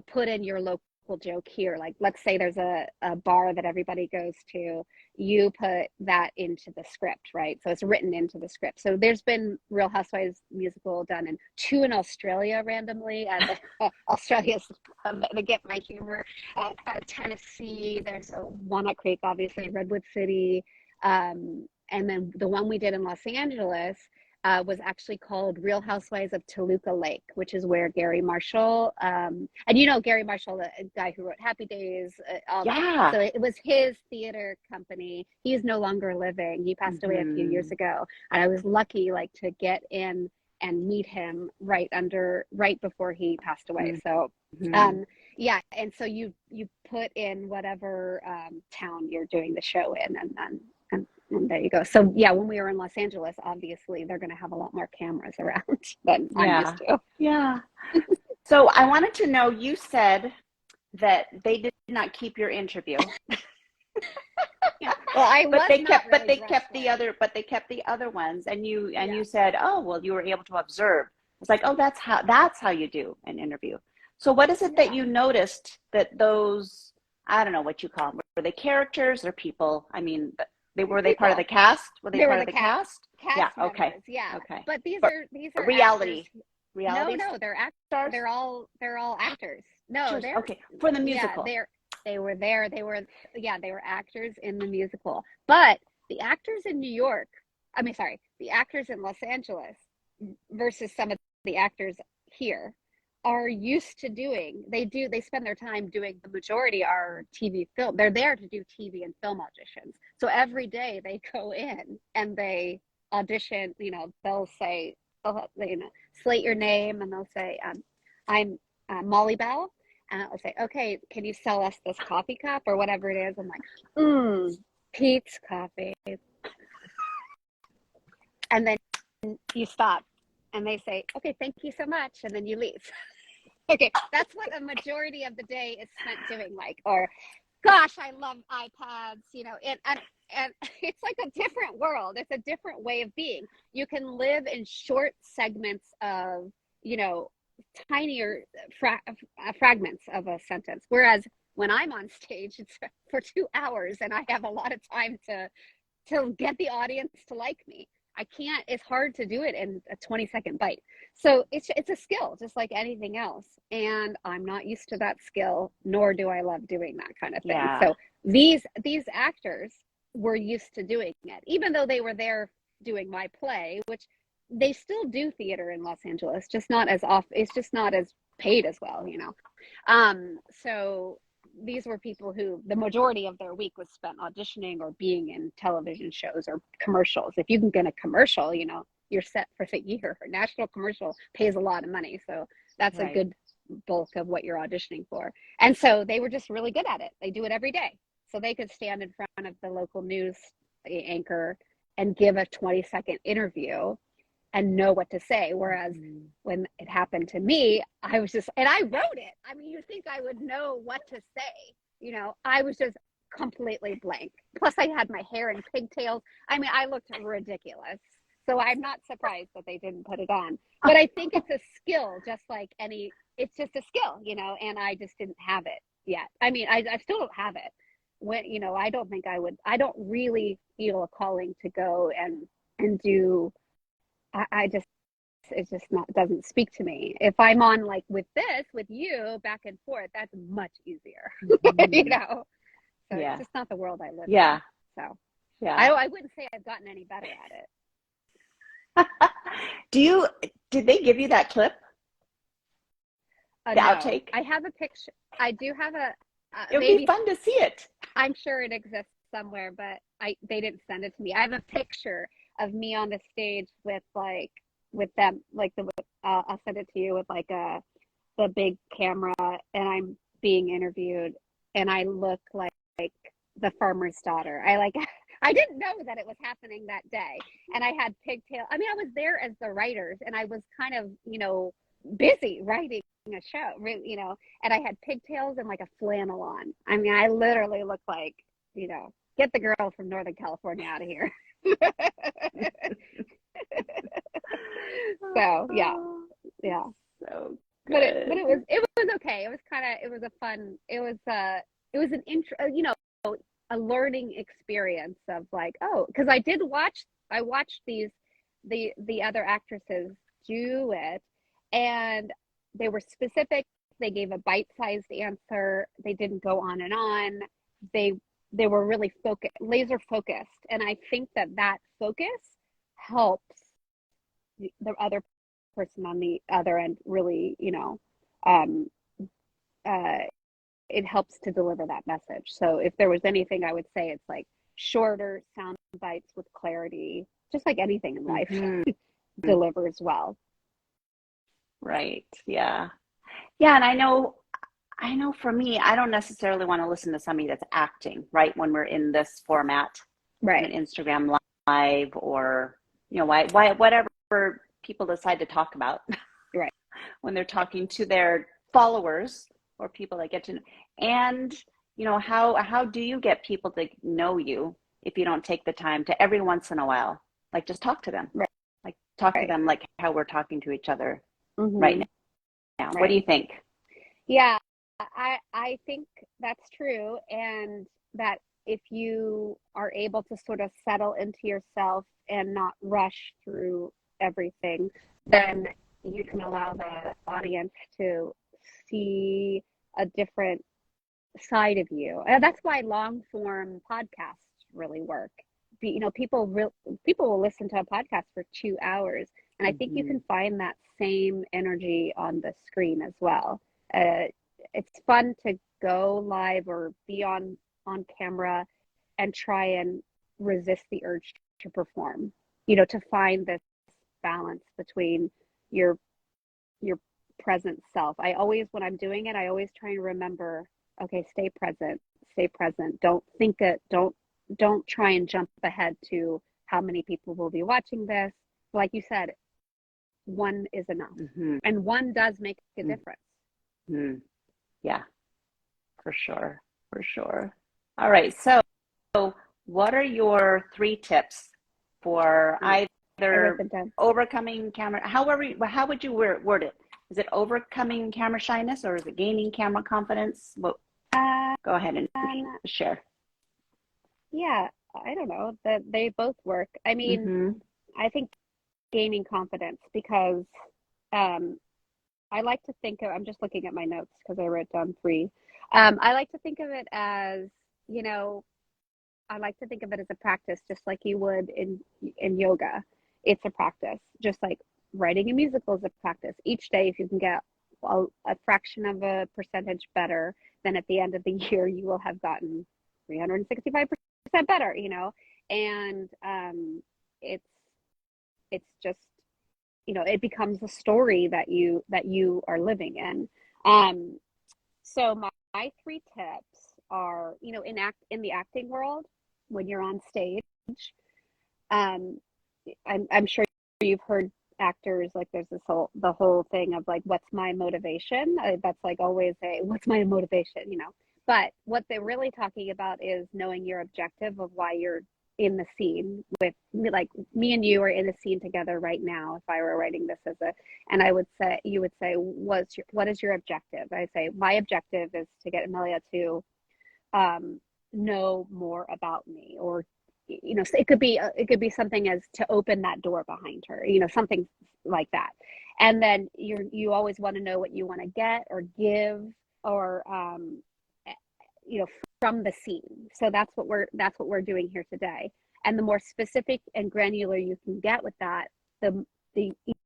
S2: put in your local joke here. Like, let's say there's a bar that everybody goes to, you put that into the script, right? So it's written into the script. So there's been Real Housewives musical done in 2 in Australia randomly, and Australia's to get my humor. Tennessee, there's a Walnut Creek, obviously, Redwood City, and then the one we did in Los Angeles was actually called Real Housewives of Toluca Lake, which is where Gary Marshall, and Gary Marshall, the guy who wrote Happy Days,
S3: Yeah.
S2: so it was his theater company. He's no longer living. He passed away a few years ago, and I was lucky to get in and meet him right before he passed away. So yeah, and so you put in whatever town you're doing the show in, and there you go. So yeah, when we were in Los Angeles, obviously they're going to have a lot more cameras around than I'm used to.
S3: Yeah. So I wanted to know, you said that they did not keep your interview.
S2: Yeah. Well,
S3: they kept the other ones, and you said, oh, well, you were able to observe. It's like, oh, that's how you do an interview. So what is it that you noticed that those, I don't know what you call them, were they characters or people? I mean, were they part of the cast? Were they part of the cast?
S2: Cast
S3: members,
S2: okay. Yeah.
S3: Okay.
S2: But these are
S3: reality.
S2: Actors.
S3: Reality.
S2: No, they're actors. They're all actors. No, they're
S3: okay for the musical.
S2: Yeah, they were there. They were actors in the musical. But the actors in New York, the actors in Los Angeles versus some of the actors here are used to doing, they spend their time doing, the majority are TV film. They're there to do TV and film auditions. So every day they go in and they audition, they'll say, slate your name, and they'll say, I'm Molly Bell. And I'll say, okay, can you sell us this coffee cup or whatever it is? I'm like, Pete's Coffee. And then you stop and they say, okay, thank you so much. And then you leave. Okay, that's what a majority of the day is spent doing. Or, gosh, I love iPads, and it's like a different world. It's a different way of being. You can live in short segments of, tinier fragments of a sentence. Whereas when I'm on stage, it's for 2 hours and I have a lot of time to get the audience to like me. It's hard to do it in a 20-second bite. So it's a skill, just like anything else. And I'm not used to that skill, nor do I love doing that kind of thing. Yeah. So these actors were used to doing it, even though they were there doing my play, which they still do theater in Los Angeles, just not as often. It's just not as paid as well, So these were people who the majority of their week was spent auditioning or being in television shows or commercials. If you can get a commercial, you're set for the year. A national commercial pays a lot of money. So that's a good bulk of what you're auditioning for. And so they were just really good at it. They do it every day. So they could stand in front of the local news anchor and give a 20-second interview and know what to say. Whereas when it happened to me, I was just, and I wrote it. I mean, you think I would know what to say, I was just completely blank. Plus I had my hair in pigtails. I mean, I looked ridiculous. So I'm not surprised that they didn't put it on, but I think it's a skill, just like it's just a skill, and I just didn't have it yet. I mean, I still don't have it. When, I don't think I don't really feel a calling to go and do, it doesn't speak to me. If I'm on with you back and forth, that's much easier, So it's just not the world I live in. So I wouldn't say I've gotten any better at it.
S3: Did they give you that clip? The
S2: no.
S3: outtake?
S2: I have a picture. I do have
S3: it would be fun to see it.
S2: I'm sure it exists somewhere, but they didn't send it to me. I have a picture of me on the stage with them, I'll send it to you with the big camera, and I'm being interviewed, and I look like the farmer's daughter. I didn't know that it was happening that day, and I had pigtail. I mean, I was there as the writers, and I was kind of, busy writing a show, you know, and I had pigtails and like a flannel on. I mean, I literally looked like, you know, get the girl from Northern California out of here. So yeah.
S3: So
S2: But
S3: good.
S2: it was okay. It was an intro, you know, a learning experience of like, oh, because I watched the other actresses do it, and they were specific. They gave a bite-sized answer. They didn't go on and on. They were really laser focused, and I think that focus helps the other person on the other end really, you know, um, it helps to deliver that message. So if there was anything, I would say it's like shorter sound bites with clarity, just like anything in life, delivers well.
S3: Right. Yeah. Yeah. And I know for me, I don't necessarily want to listen to somebody that's acting, right? When we're in this format,
S2: Right.
S3: an Instagram live, or, you know, whatever people decide to talk about,
S2: Right.
S3: when they're talking to their followers or people that get to know. And, you know, how do you get people to know you if you don't take the time to every once in a while, like just talk to them,
S2: Right.
S3: like talk to them like how we're talking to each other right now.
S2: Right.
S3: What do you think?
S2: Yeah, I think that's true. And that if you are able to sort of settle into yourself and not rush through everything, then you can allow the audience to see a different side of you. And that's why long form podcasts really work. You know, people will listen to a podcast for 2 hours, and I think you can find that same energy on the screen as well. It's fun to go live or be on camera and try and resist the urge to perform. You know, to find this balance between your present self. When I'm doing it, I always try and remember, okay, stay present. Don't think it, don't try and jump ahead to how many people will be watching this. Like you said, one is enough. And one does make a difference.
S3: Yeah, for sure. For sure. All right. So what are your 3 tips for either overcoming camera? How would you word it? Is it overcoming camera shyness, or is it gaining camera confidence? Go ahead and share.
S2: Yeah, I don't know. That they both work. I mean, I think gaining confidence, because I like to think of, I'm just looking at my notes because I wrote down 3. I like to think of it as, you know, I like to think of it as a practice, just like you would in yoga. It's a practice, just like writing a musical is a practice. Each day, if you can get a fraction of a percentage better, then at the end of the year, you will have gotten 365% better, you know? And it's just, you know, it becomes a story that you are living in. So my 3 tips are, you know, in the acting world, when you're on stage, I'm sure you've heard actors, like there's the whole thing of like, what's my motivation? That's like always what's my motivation, you know? But what they're really talking about is knowing your objective of why you're in the scene. With like me and you are in a scene together right now. If I were writing this and you would say, what is your objective? I say, my objective is to get Amelia to know more about me, or, you know, it could be something as to open that door behind her, you know, something like that. And then you always want to know what you want to get or give, or you know, from the scene. So that's what we're doing here today. And the more specific and granular you can get with that, the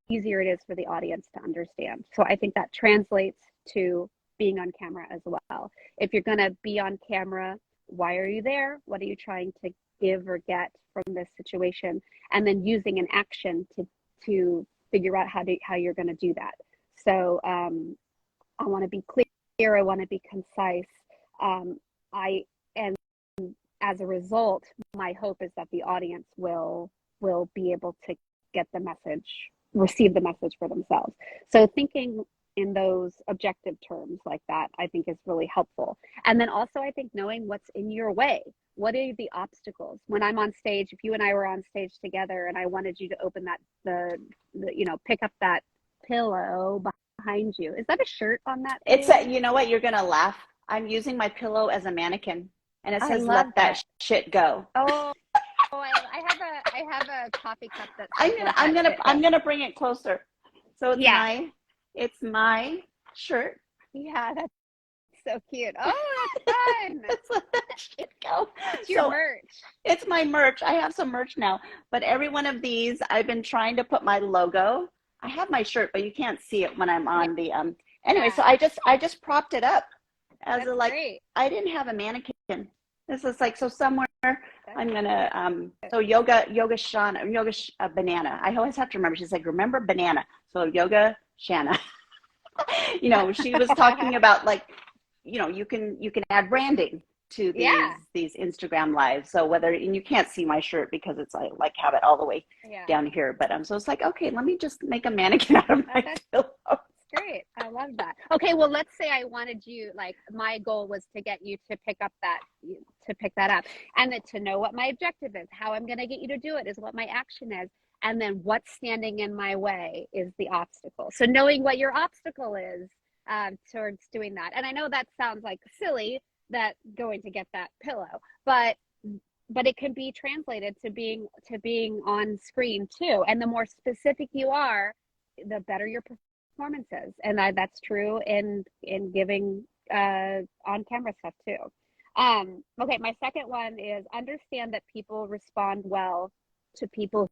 S2: easier it is for the audience to understand. So I think that translates to being on camera as well. If you're going to be on camera, why are you there? What are you trying to give or get from this situation? And then using an action to figure out how you're going to do that. So I want to be clear. I want to be concise. And as a result, my hope is that the audience will be able to get the message, receive the message for themselves. So thinking in those objective terms like that, I think is really helpful. And then also, I think knowing what's in your way. What are the obstacles? When I'm on stage, if you and I were on stage together and I wanted you to open the pick up that pillow behind you. Is that a shirt on that?
S3: It's a, you know what? You're going to laugh. I'm using my pillow as a mannequin and it says, let that shit go.
S2: Oh, I have a coffee cup that
S3: I'm gonna bring it closer. So it's my shirt.
S2: Yeah, that's so cute. Oh, that's fun.
S3: Let's let that shit go.
S2: It's your merch.
S3: It's my merch. I have some merch now, but every one of these, I've been trying to put my logo. I have my shirt, but you can't see it when I'm on the anyway. So I just propped it up as
S2: that's
S3: a like.
S2: Great.
S3: I didn't have a mannequin. This is like, so somewhere I'm gonna so yoga banana. I always have to remember. She's like, remember banana. So yoga Shanna. You know, she was talking about like, you know, you can add branding to these Instagram lives. So and you can't see my shirt because it's like have it all the way down here. But so it's like, okay, let me just make a mannequin out of my pillow.
S2: Great. I love that. Okay, well, let's say I wanted you, like, my goal was to get you to pick that up, and then to know what my objective is, how I'm going to get you to do it is what my action is, and then what's standing in my way is the obstacle. So knowing what your obstacle is towards doing that. And I know that sounds like silly, that going to get that pillow, but it can be translated to being on screen too. And the more specific you are, the better your performances, and that's true in giving on camera stuff too. Okay, my second one is understand that people respond well to people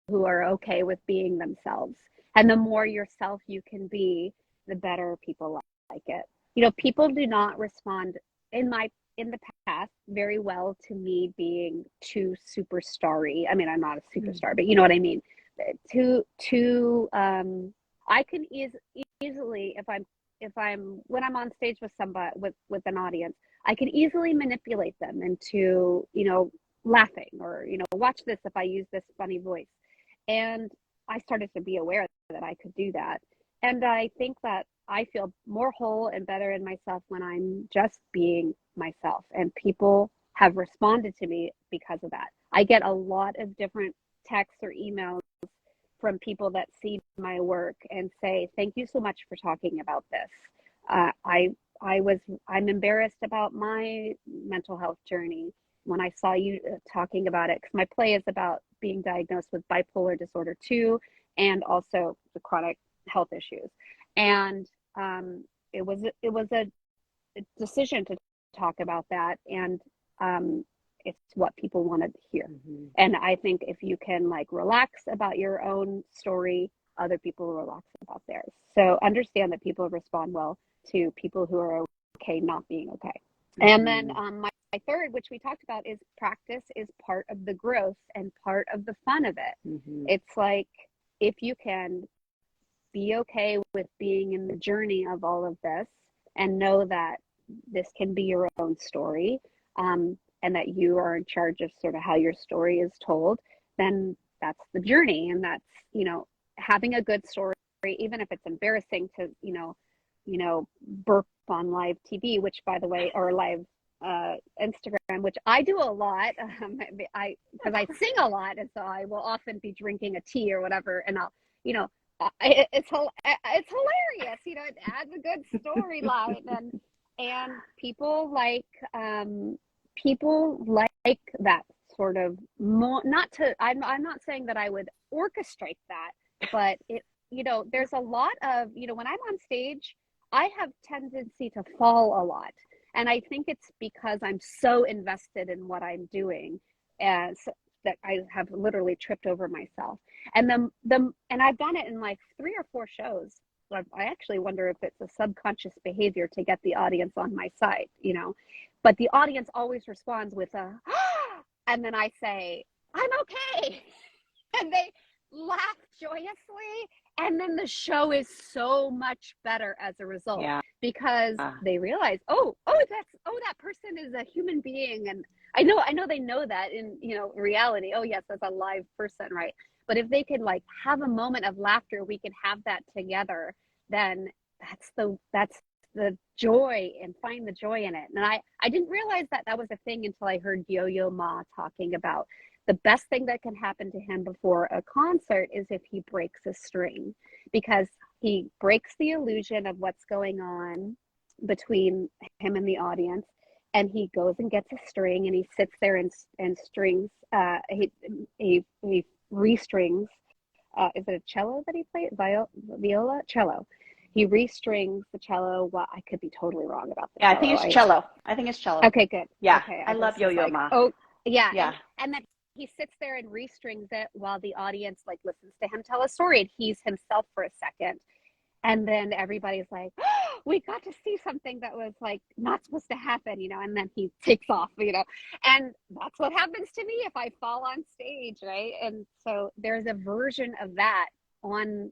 S2: who are okay with being themselves, and the more yourself you can be, the better people like it. You know, people do not respond in the past very well to me being too superstar-y. I mean, I'm not a superstar, but you know what I mean. I can easily, if I'm when I'm on stage with somebody with an audience, I can easily manipulate them into, you know, laughing or, you know, watch this if I use this funny voice. And I started to be aware that I could do that. And I think that I feel more whole and better in myself when I'm just being myself. And people have responded to me because of that. I get a lot of different texts or emails from people that see my work and say, thank you so much for talking about this. I'm embarrassed about my mental health journey when I saw you talking about it, because my play is about being diagnosed with bipolar disorder 2 and also the chronic health issues. And it was a decision to talk about that, and it's what people want to hear. Mm-hmm. And I think if you can like relax about your own story, other people will relax about theirs. So understand that people respond well to people who are okay not being okay. Mm-hmm. And then my third, which we talked about, is practice is part of the growth and part of the fun of it. Mm-hmm. It's like, if you can be okay with being in the journey of all of this and know that this can be your own story, and that you are in charge of sort of how your story is told, then that's the journey. And that's, you know, having a good story, even if it's embarrassing to, you know, burp on live TV, which, by the way, or live Instagram, which I do a lot, because I sing a lot, and so I will often be drinking a tea or whatever, and I'll, you know, it's hilarious, you know, it adds a good storyline, and people like that sort of I'm not saying that I would orchestrate that, but it, you know, there's a lot of, you know, when I'm on stage, I have tendency to fall a lot. And I think it's because I'm so invested in what I'm doing, and so that I have literally tripped over myself. And and I've done it in like 3 or 4 shows. So I actually wonder if it's a subconscious behavior to get the audience on my side, you know. But the audience always responds with a, ah! And then I say, I'm okay. And they laugh joyously. And then the show is so much better as a result, because they realize, that person is a human being. And I know they know that in, you know, reality. Oh yes, that's a live person, right? But if they could like have a moment of laughter, we could have that together, then that's the joy, and find the joy in it. And I didn't realize that that was a thing until I heard Yo-Yo Ma talking about the best thing that can happen to him before a concert is if he breaks a string, because he breaks the illusion of what's going on between him and the audience, and he goes and gets a string and he sits there and strings he restrings is it a cello that he played? Viola? Cello. He restrings the cello. Well, I could be totally wrong about the cello.
S3: I think it's cello. I think it's cello.
S2: Okay, good.
S3: Yeah,
S2: okay,
S3: I love Yo-Yo Ma.
S2: Oh, yeah.
S3: Yeah.
S2: And then he sits there and restrings it while the audience like listens to him tell a story, and he's himself for a second. And then everybody's like, oh, we got to see something that was like not supposed to happen, you know, and then he takes off, you know, and that's what happens to me if I fall on stage, right? And so there's a version of that on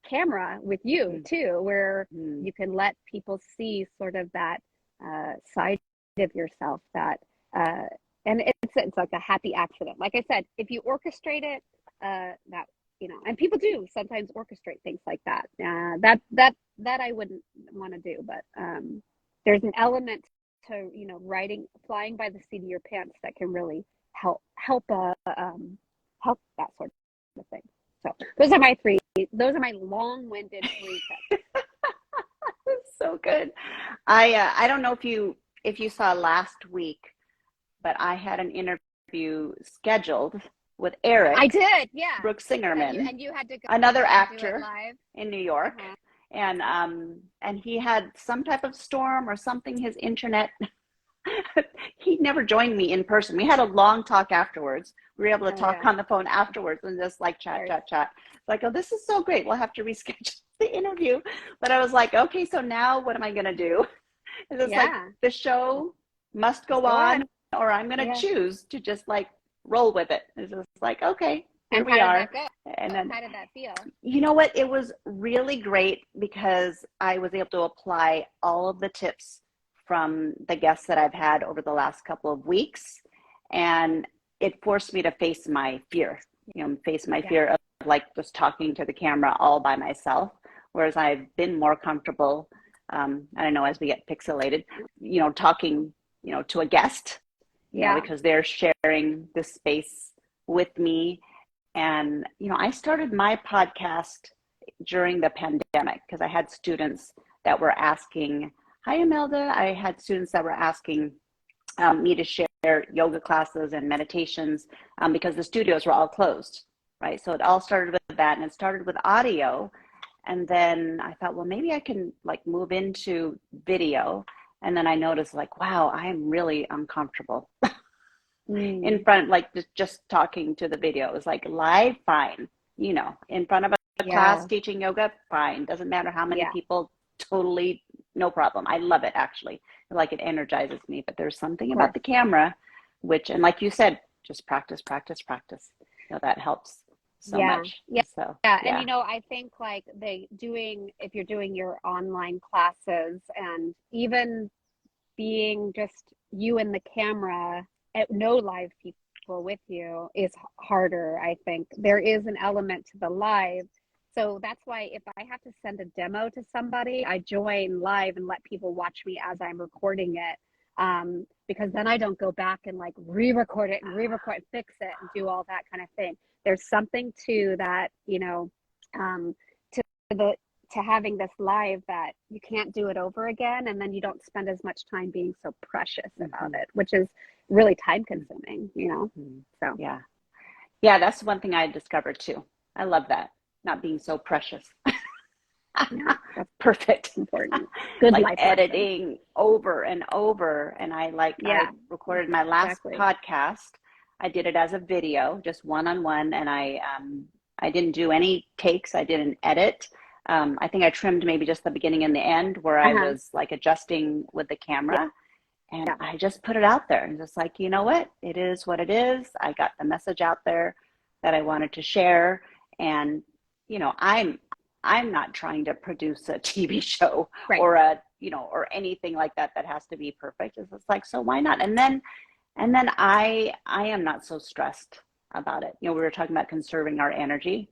S2: camera with you too, where you can let people see sort of that side of yourself that, and it's like a happy accident. Like I said, if you orchestrate it, that, you know, and people do sometimes orchestrate things like that. That I wouldn't want to do, but there's an element to, you know, flying by the seat of your pants that can really help that sort of thing. So those are my three. Those are my long-winded 3 tips.
S3: So good. I don't know if you saw last week, but I had an interview scheduled with Eric.
S2: I did, yeah.
S3: Brooks Singerman,
S2: and you had to go
S3: another
S2: and do it
S3: actor
S2: live
S3: in New York, and he had some type of storm or something. His internet. He never joined me in person. We had a long talk afterwards. We were able to talk on the phone afterwards and just like chat. Like, oh, this is so great. We'll have to reschedule the interview. But I was like, okay, so now what am I going to do? And it's like the show must go on, or I'm going to choose to just like roll with it. It's just like, okay, here we are.
S2: And then how did that feel?
S3: You know what? It was really great because I was able to apply all of the tips from the guests that I've had over the last couple of weeks. And it forced me to face my fear, fear of like just talking to the camera all by myself. Whereas I've been more comfortable, I don't know, as we get pixelated, talking, to a guest, because they're sharing this space with me. And, I started my podcast during the pandemic because I had students that were asking, hi, Imelda. I had students that were asking me to share yoga classes and meditations because the studios were all closed, right? So it all started with that, and it started with audio. And then I thought, well, maybe I can like move into video. And then I noticed like, wow, I'm really uncomfortable in front, like just talking to the video. It was like live, fine. In front of a class teaching yoga, fine. Doesn't matter how many people, totally no problem. I love it, actually. Like, it energizes me. But there's something about the camera, and like you said, just practice. That helps so much. So,
S2: and I think like if you're doing your online classes, and even being just you and the camera, no live people with you is harder. I think there is an element to the live. So that's why if I have to send a demo to somebody, I join live and let people watch me as I'm recording it, because then I don't go back and like re-record it and fix it and do all that kind of thing. There's something to that, to having this live that you can't do it over again, and then you don't spend as much time being so precious about it, which is really time consuming, So
S3: yeah, that's one thing I discovered too. I love that. Not being so precious. That's perfect.
S2: Important. Good
S3: like
S2: life
S3: editing
S2: lesson.
S3: over and over. And I recorded my last podcast. I did it as a video, just one-on-one. And I didn't do any takes. I didn't edit. I think I trimmed maybe just the beginning and the end where I was like adjusting with the camera. And I just put it out there and just like, you know what? It is what it is. I got the message out there that I wanted to share. And I'm not trying to produce a TV show or or anything like that has to be perfect. It's just like, so why not? And then I am not so stressed about it. We were talking about conserving our energy.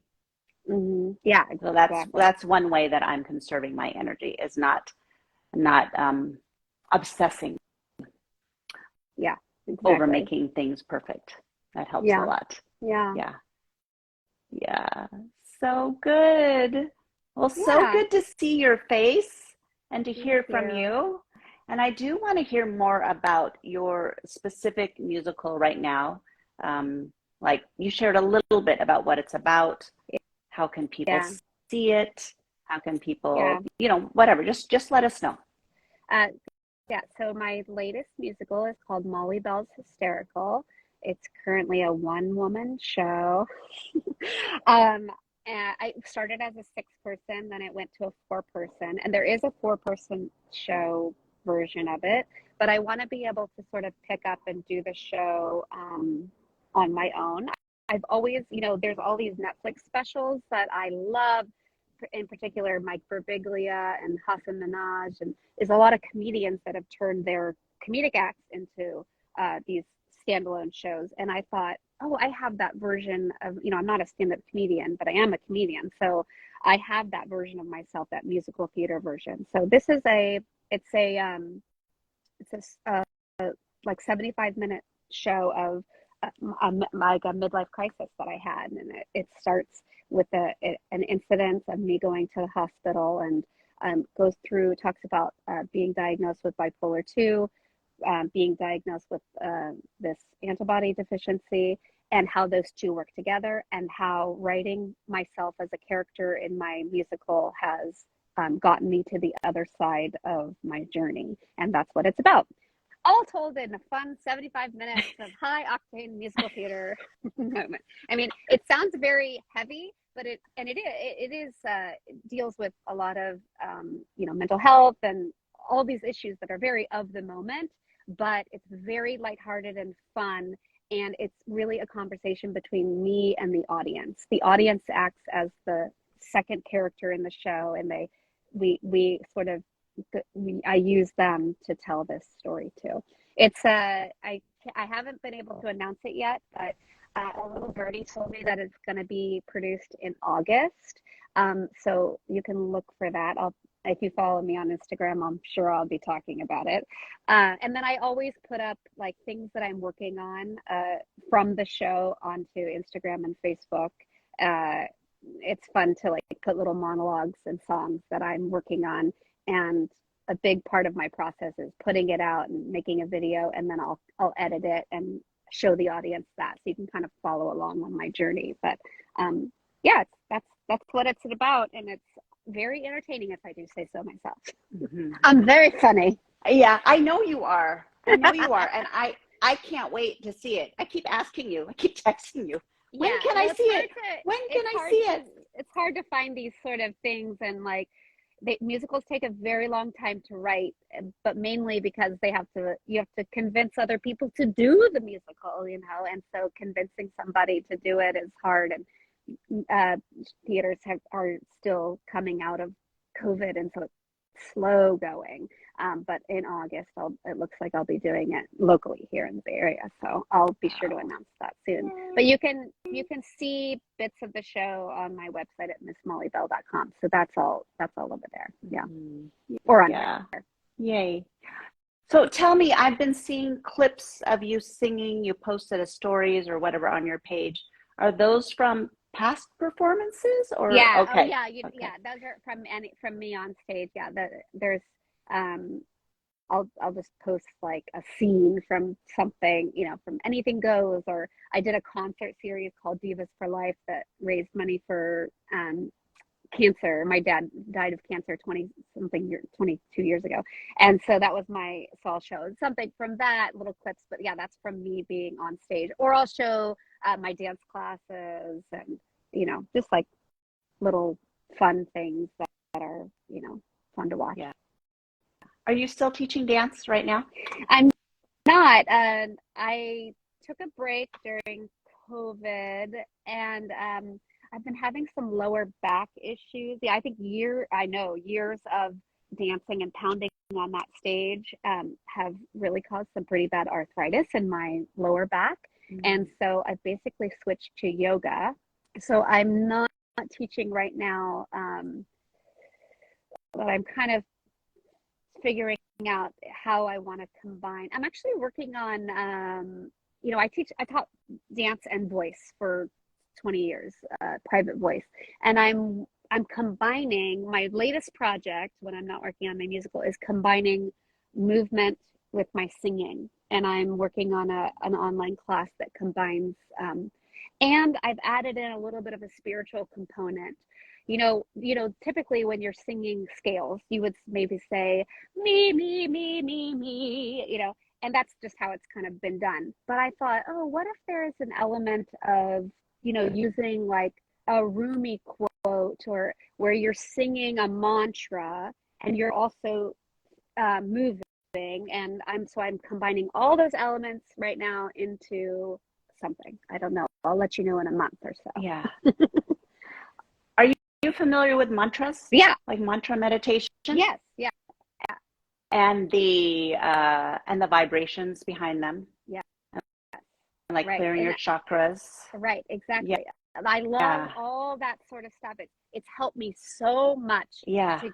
S2: Yeah,
S3: So
S2: exactly.
S3: that's one way that I'm conserving my energy, is not obsessing
S2: Yeah,
S3: over
S2: exactly.
S3: making things perfect. That helps a
S2: Yeah,
S3: lot.
S2: yeah,
S3: Yeah. Yeah. So good. Well, so
S2: yeah.
S3: good to see your face and to
S2: Thank
S3: hear from
S2: you.
S3: you. And I do want to hear more about your specific musical right now. Like you shared a little bit about what it's about. How can people
S2: Yeah,
S3: see it? How can
S2: yeah.
S3: people, whatever. Just let us know.
S2: Uh, yeah, so my latest musical is called Molly Bell's Hysterical. It's currently a one-woman show. um, and I started as a six-person, then it went to a four-person, and there is a four-person show version of it, but I want to be able to sort of pick up and do the show on my own. I've always, there's all these Netflix specials that I love, in particular Mike Birbiglia and Hassan Minaj, and there's a lot of comedians that have turned their comedic acts into these standalone shows. And I thought, oh, I have that version of, I'm not a stand-up comedian, but I am a comedian. So I have that version of myself, that musical theater version. So this is it's a like 75-minute show of like a midlife crisis that I had, and it starts with an incident of me going to the hospital, and goes through, talks about being diagnosed with bipolar 2, being diagnosed with this antibody deficiency, and how those two work together, and how writing myself as a character in my musical has gotten me to the other side of my journey. And that's what it's about, all told in a fun 75 minutes of high octane musical theater moment. I mean, it sounds very heavy, but it deals with a lot of mental health and all these issues that are very of the moment, but it's very lighthearted and fun. And it's really a conversation between me and the audience. The audience acts as the second character in the show, and we sort of I use them to tell this story too. It's I haven't been able to announce it yet, but a little birdie told me that it's going to be produced in August. So you can look for that. If you follow me on Instagram, I'm sure I'll be talking about it. And then I always put up like things that I'm working on from the show onto Instagram and Facebook. It's fun to like put little monologues and songs that I'm working on, and a big part of my process is putting it out and making a video, and then I'll edit it and show the audience that, so you can kind of follow along on my journey. But yeah, that's what it's about, and it's very entertaining, if I do say so myself.
S3: Mm-hmm.
S2: I'm very funny.
S3: Yeah, I know you are. And I can't wait to see it. I keep asking you. I keep texting you. When
S2: Yeah,
S3: can I
S2: well,
S3: see it? When can I see it?
S2: it's hard to find these sort of things, and like musicals take a very long time to write, but mainly because you have to convince other people to do the musical, and so convincing somebody to do it is hard. And theaters are still coming out of COVID, and so it's slow going. But in August, it looks like I'll be doing it locally here in the Bay Area, so I'll be sure to announce that soon. But you can see bits of the show on my website at missmollybell.com. So that's all over there. Yeah, or on
S3: Yeah.
S2: there.
S3: Yay. So tell me, I've been seeing clips of you singing. You posted a stories or whatever on your page. Are those from past performances or
S2: Yeah.
S3: okay?
S2: Oh, yeah.
S3: Okay.
S2: Yeah. Those are from me on stage. Yeah. There's I'll just post like a scene from something, from Anything Goes, or I did a concert series called Divas for Life that raised money for cancer. My dad died of cancer 22 years ago, and so that was so I'll show something from that, little clips. But yeah, that's from me being on stage, or I'll show my dance classes, and just like little fun things that are fun to watch.
S3: Yeah. Are you still teaching dance right now?
S2: I'm not. I took a break during COVID, and I've been having some lower back issues. Yeah, I think years of dancing and pounding on that stage have really caused some pretty bad arthritis in my lower back. Mm-hmm. And so I've basically switched to yoga. So I'm not teaching right now, but I'm kind of figuring out how I want to combine. I'm actually working on, I taught dance and voice for 20 years, private voice. And I'm combining my latest project when I'm not working on my musical is combining movement with my singing. And I'm working on an online class that combines, and I've added in a little bit of a spiritual component. Typically when you're singing scales, you would maybe say me, me, me, me, me, and that's just how it's kind of been done. But I thought, oh, what if there is an element of, using like a Rumi quote, or where you're singing a mantra and you're also moving. And I'm combining all those elements right now into something. I don't know. I'll let you know in a month or so.
S3: Yeah. Are you familiar with mantras?
S2: Yeah.
S3: Like mantra meditation?
S2: Yes. Yeah.
S3: And the vibrations behind them.
S2: Yeah.
S3: And like clearing your chakras.
S2: Right. Exactly.
S3: Yeah.
S2: I love all that sort of stuff. It's helped me so much to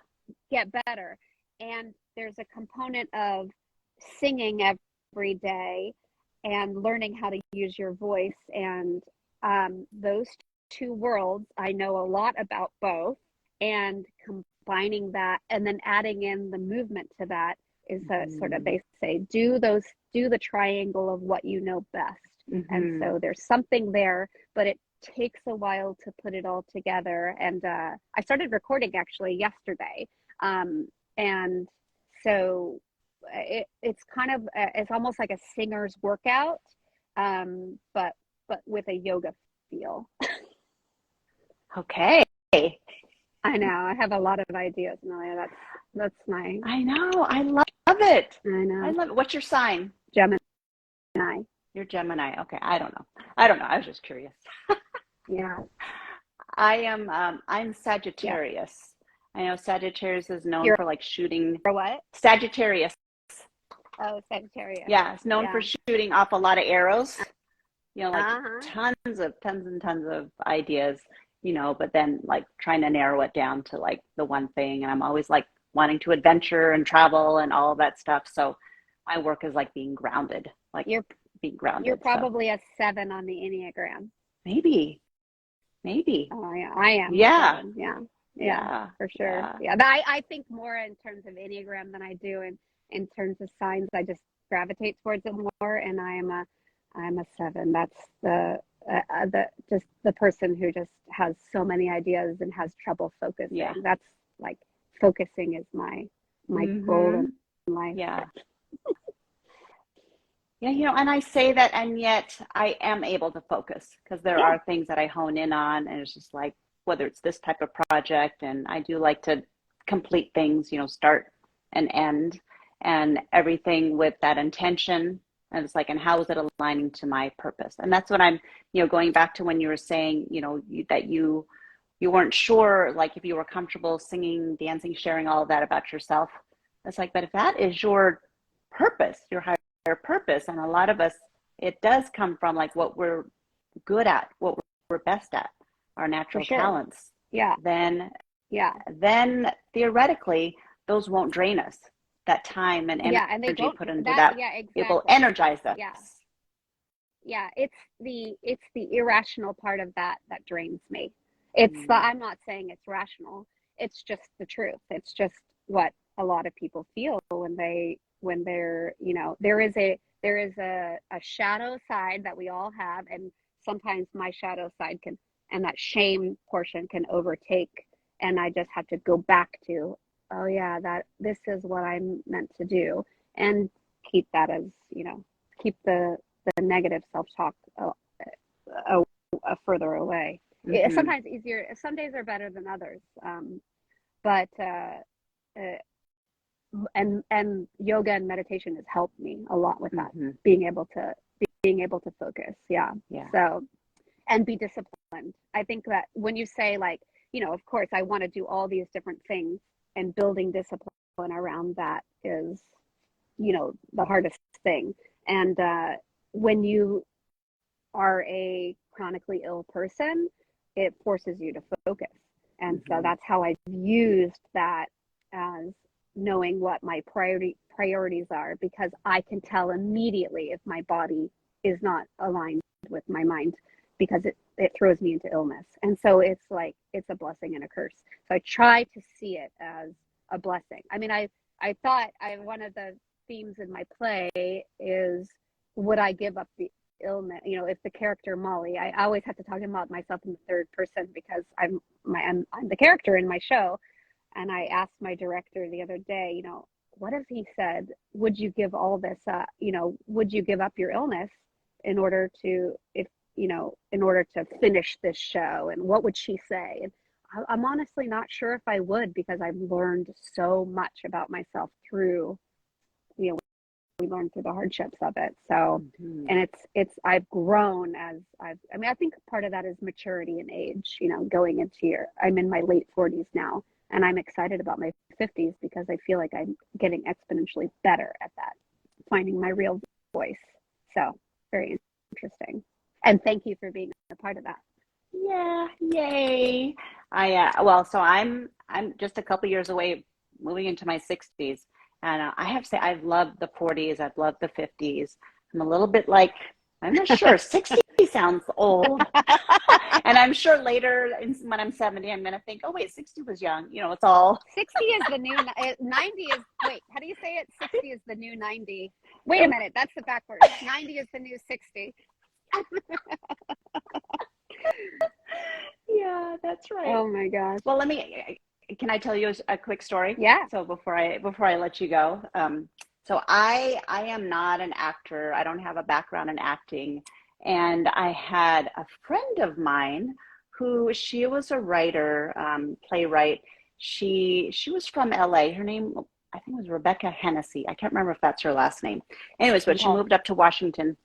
S2: get better. And there's a component of singing every day and learning how to use your voice. And those two worlds, I know a lot about both, and combining that and then adding in the movement to that is a sort of, they say, do the triangle of what you know best. And so there's something there, but it takes a while to put it all together. And I started recording actually yesterday. And so it's kind of, it's almost like a singer's workout, but with a yoga feel.
S3: Okay.
S2: I know. I have a lot of ideas, Amelia. That's my.
S3: I know. I love it.
S2: I know.
S3: I love it. What's your sign?
S2: Gemini.
S3: You're Gemini. Okay. I don't know. I was just curious.
S2: Yeah.
S3: I'm Sagittarius. Yeah. I know Sagittarius is known for like shooting.
S2: For what?
S3: Sagittarius.
S2: Oh, Sagittarius.
S3: Yeah, it's known for shooting off a lot of arrows. Tons and tons of ideas, but then like trying to narrow it down to like the one thing. And I'm always like wanting to adventure and travel and all of that stuff. So my work is like being grounded, like being grounded.
S2: You're probably a 7 on the Enneagram.
S3: Maybe.
S2: Oh, yeah, I am.
S3: Yeah.
S2: Yeah, for sure. Yeah. I think more in terms of Enneagram than I do in terms of signs. I just gravitate towards it more, and I'm a 7. That's the person who just has so many ideas and has trouble focusing.
S3: Yeah.
S2: That's like focusing is my goal in life.
S3: Yeah. Yeah, and I say that, and yet I am able to focus because there are things that I hone in on, and it's just like, whether it's this type of project, and I do like to complete things, start and end, and everything with that intention. And it's like, and how is it aligning to my purpose? And that's what I'm, going back to when you were saying, that you weren't sure, like if you were comfortable singing, dancing, sharing all of that about yourself. It's like, but if that is your purpose, your higher purpose, and a lot of us, it does come from like what we're good at, what we're best at, our natural talents.
S2: Yeah.
S3: Then theoretically, those won't drain us. That time and energy put into that, exactly. It will energize us.
S2: Yeah. It's the irrational part of that drains me. It's I'm not saying it's rational. It's just the truth. It's just what a lot of people feel when they're, there is a shadow side that we all have, and sometimes my shadow side and that shame portion can overtake, and I just have to go back to, oh yeah, that this is what I'm meant to do, and keep that as, keep the negative self-talk further away. It's sometimes easier. Some days are better than others. But yoga and meditation has helped me a lot with that, being able to focus. Yeah. So, and be disciplined. I think that when you say like, of course I want to do all these different things, and building discipline around that is, the hardest thing. And when you are a chronically ill person, it forces you to focus. And so that's how I've used that as knowing what my priorities are, because I can tell immediately if my body is not aligned with my mind, because it throws me into illness. And so it's like, it's a blessing and a curse. So I try to see it as a blessing. I mean, I thought one of the themes in my play is, would I give up the illness? You know, if the character Molly, I always have to talk about myself in the third person because I'm the character in my show. And I asked my director the other day, you know, what if he said, would you give all this up? You know, would you give up your illness in order to finish this show? And what would she say? And I'm honestly not sure if I would, because I've learned so much about myself through, you know, we learn through the hardships of it. So, and I've grown I think part of that is maturity and age, you know, going into I'm in my late 40s now, and I'm excited about my 50s because I feel like I'm getting exponentially better at that, finding my real voice. So very interesting. And thank you for being a part of that.
S3: Yeah, yay. So I'm just a couple years away, moving into my 60s. And I have to say, I've loved the 40s. I've loved the 50s. I'm a little bit like, I'm not sure, 60 sounds old. And I'm sure later when I'm 70, I'm going to think, oh, wait, 60 was young. You know, it's all.
S2: 60 is the new 90 is, wait, how do you say it? 60 is the new 90. Wait a minute, that's the backwards. 90 is the new 60.
S3: Yeah, that's right.
S2: Oh my gosh.
S3: Well, can I tell you a quick story?
S2: Yeah.
S3: So before I let you go, so I am not an actor. I don't have a background in acting. And I had a friend of mine she was a writer, playwright. She was from LA. Her name, I think, was Rebecca Hennessy. I can't remember if that's her last name. Anyways, but she moved up to Washington.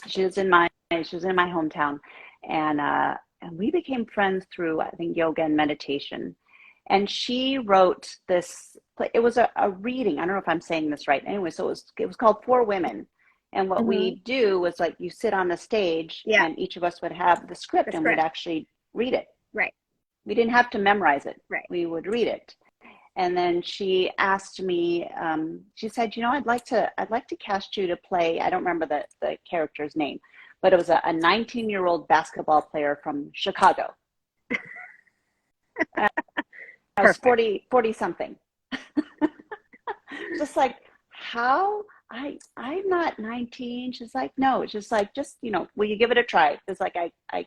S3: She was in my hometown, and we became friends through, I think, yoga and meditation. And she wrote this. It was a reading. I don't know if I'm saying this right. Anyway, so it was called For Women. And what we do was, like, you sit on the stage, and each of us would have the script, and we'd actually read it.
S2: Right.
S3: We didn't have to memorize it.
S2: Right.
S3: We would read it. And then she asked me, she said, you know, I'd like to cast you to play, I don't remember the character's name, but it was a 19-year-old basketball player from Chicago. I was 40 something. Just like, how? I'm not 19. She's like, no. It's just like, you know, will you give it a try? It's like, I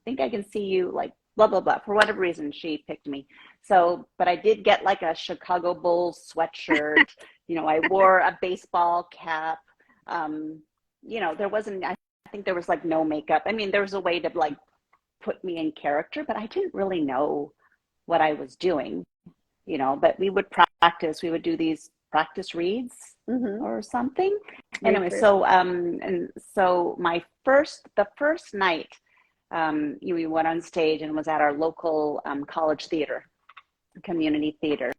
S3: think I can see you, like, blah, blah, blah. For whatever reason, she picked me. So, but I did get like a Chicago Bulls sweatshirt. You know, I wore a baseball cap. You know, I think there was like no makeup. I mean, there was a way to like put me in character, but I didn't really know what I was doing, you know, but we would practice. We would do these practice reads or something. Anyway, so, and so the first night, we went on stage and was at our local college theater, community theater.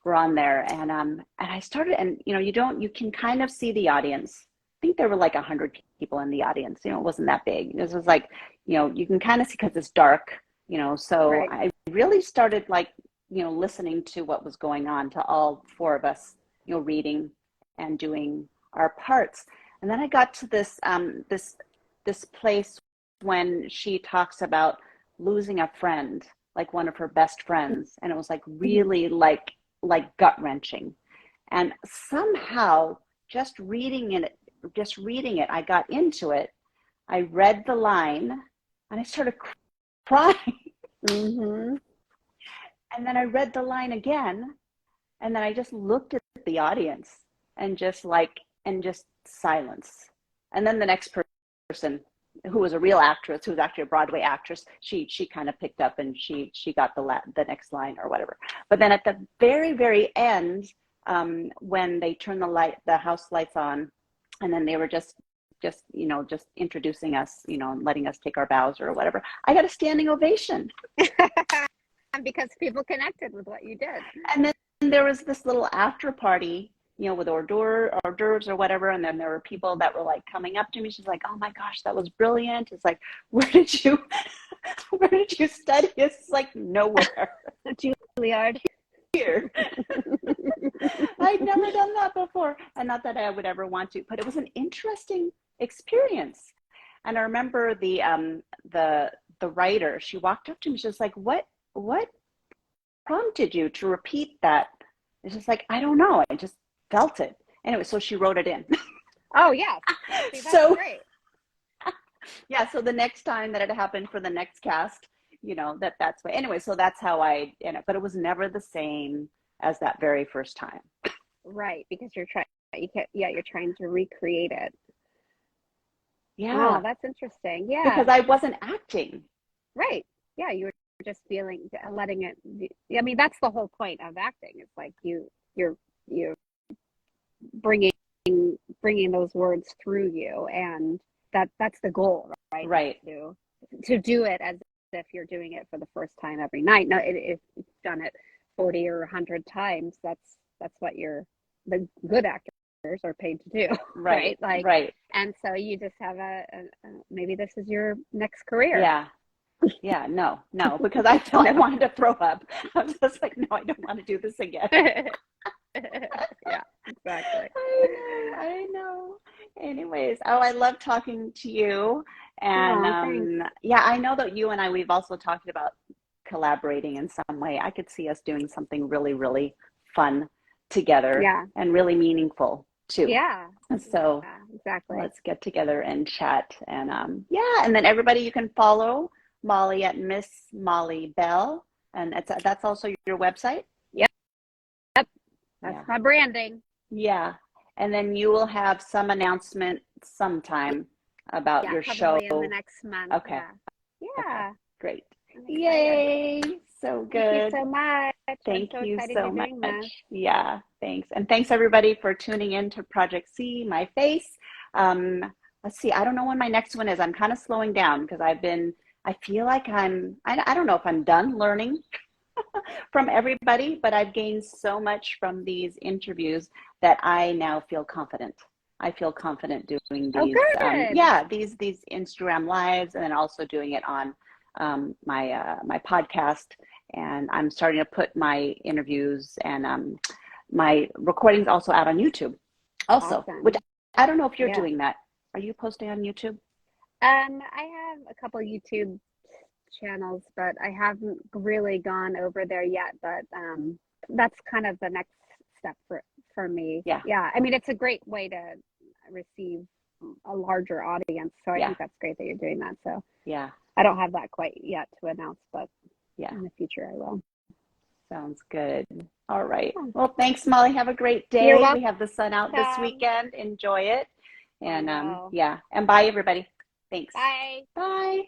S3: We're on there, and I started, and you know, you can kind of see the audience. I think there were like 100 people in the audience. You know, it wasn't that big. This was like, you know, you can kind of see because it's dark. You know, so I really started, like, you know, listening to what was going on, to all four of us, you know, reading and doing our parts. And then I got to this this place when she talks about losing a friend, like one of her best friends, and it was like really like gut-wrenching. And somehow just reading it, I got into it. I read the line and I started crying. And then I read the line again, and then I just looked at the audience and just silence. And then the next person, who was a real actress, who was actually a Broadway actress, she kind of picked up and she got the next line or whatever. But then at the very, very end, when they turned the house lights on, and then they were just introducing us, you know, and letting us take our bows or whatever, I got a standing ovation.
S2: Because people connected with what you did.
S3: And then there was this little after party, with hors d'oeuvres or whatever. And then there were people that were like coming up to me. She's like, "Oh my gosh, that was brilliant." It's like, where did you study? It's like nowhere.
S2: Juilliard.
S3: Here. I'd never done that before. And not that I would ever want to, but it was an interesting experience. And I remember the writer, she walked up to me, she was like, what prompted you to repeat that? It's just like, I don't know. I just felt it. Anyway, so she wrote it in.
S2: Oh, yeah. See, that's
S3: So
S2: great.
S3: Yeah, so the next time that it happened for the next cast, that's why. Anyway, so that's how but it was never the same as that very first time.
S2: Right, because you're trying to recreate it.
S3: Yeah.
S2: Oh, that's interesting. Yeah.
S3: Because I wasn't acting.
S2: Right. Yeah, you were just letting it I mean, that's the whole point of acting. It's like you're bringing those words through you, and that's the goal, right?
S3: Right.
S2: To do it as if you're doing it for the first time every night. No, if you've done it 40 or 100 times, that's what the good actors are paid to do.
S3: Right.
S2: Like,
S3: right.
S2: And so you just have maybe this is your next career.
S3: Yeah. Yeah, no, because I felt I wanted to throw up. I was just like, no, I don't want to do this again.
S2: Yeah, exactly.
S3: I know. Anyways, I love talking to you. And yeah, I know that you and we've also talked about collaborating in some way. I could see us doing something really, really fun together.
S2: Yeah.
S3: And really meaningful too.
S2: Yeah.
S3: So
S2: exactly.
S3: Let's get together and chat. And and then everybody, you can follow Molly at Miss Molly Bell, and that's also your website.
S2: Yep. That's my branding.
S3: Yeah, and then you will have some announcement sometime about your show
S2: in the next month.
S3: Okay.
S2: Yeah.
S3: Okay. Great. Yay! So good.
S2: Thank you so much.
S3: Thank you so much.
S2: This.
S3: Yeah, thanks, and thanks everybody for tuning in to Project See My Face. Let's see. I don't know when my next one is. I'm kind of slowing down because I feel like I don't know if I'm done learning from everybody, but I've gained so much from these interviews that I now feel confident. I feel confident doing these, these Instagram lives, and then also doing it on my podcast. And I'm starting to put my interviews and my recordings also out on YouTube also, which I don't know if you're doing that. Are you posting on YouTube?
S2: I have a couple YouTube channels, but I haven't really gone over there yet. But that's kind of the next step for me. Yeah. I mean, it's a great way to receive a larger audience. So I think that's great that you're doing that. So I don't have that quite yet to announce, but in the future I will.
S3: Sounds good. All right. Well, thanks, Molly. Have a great day. We have the sun out this weekend. Enjoy it. And and bye everybody. Thanks.
S2: Bye.
S3: Bye.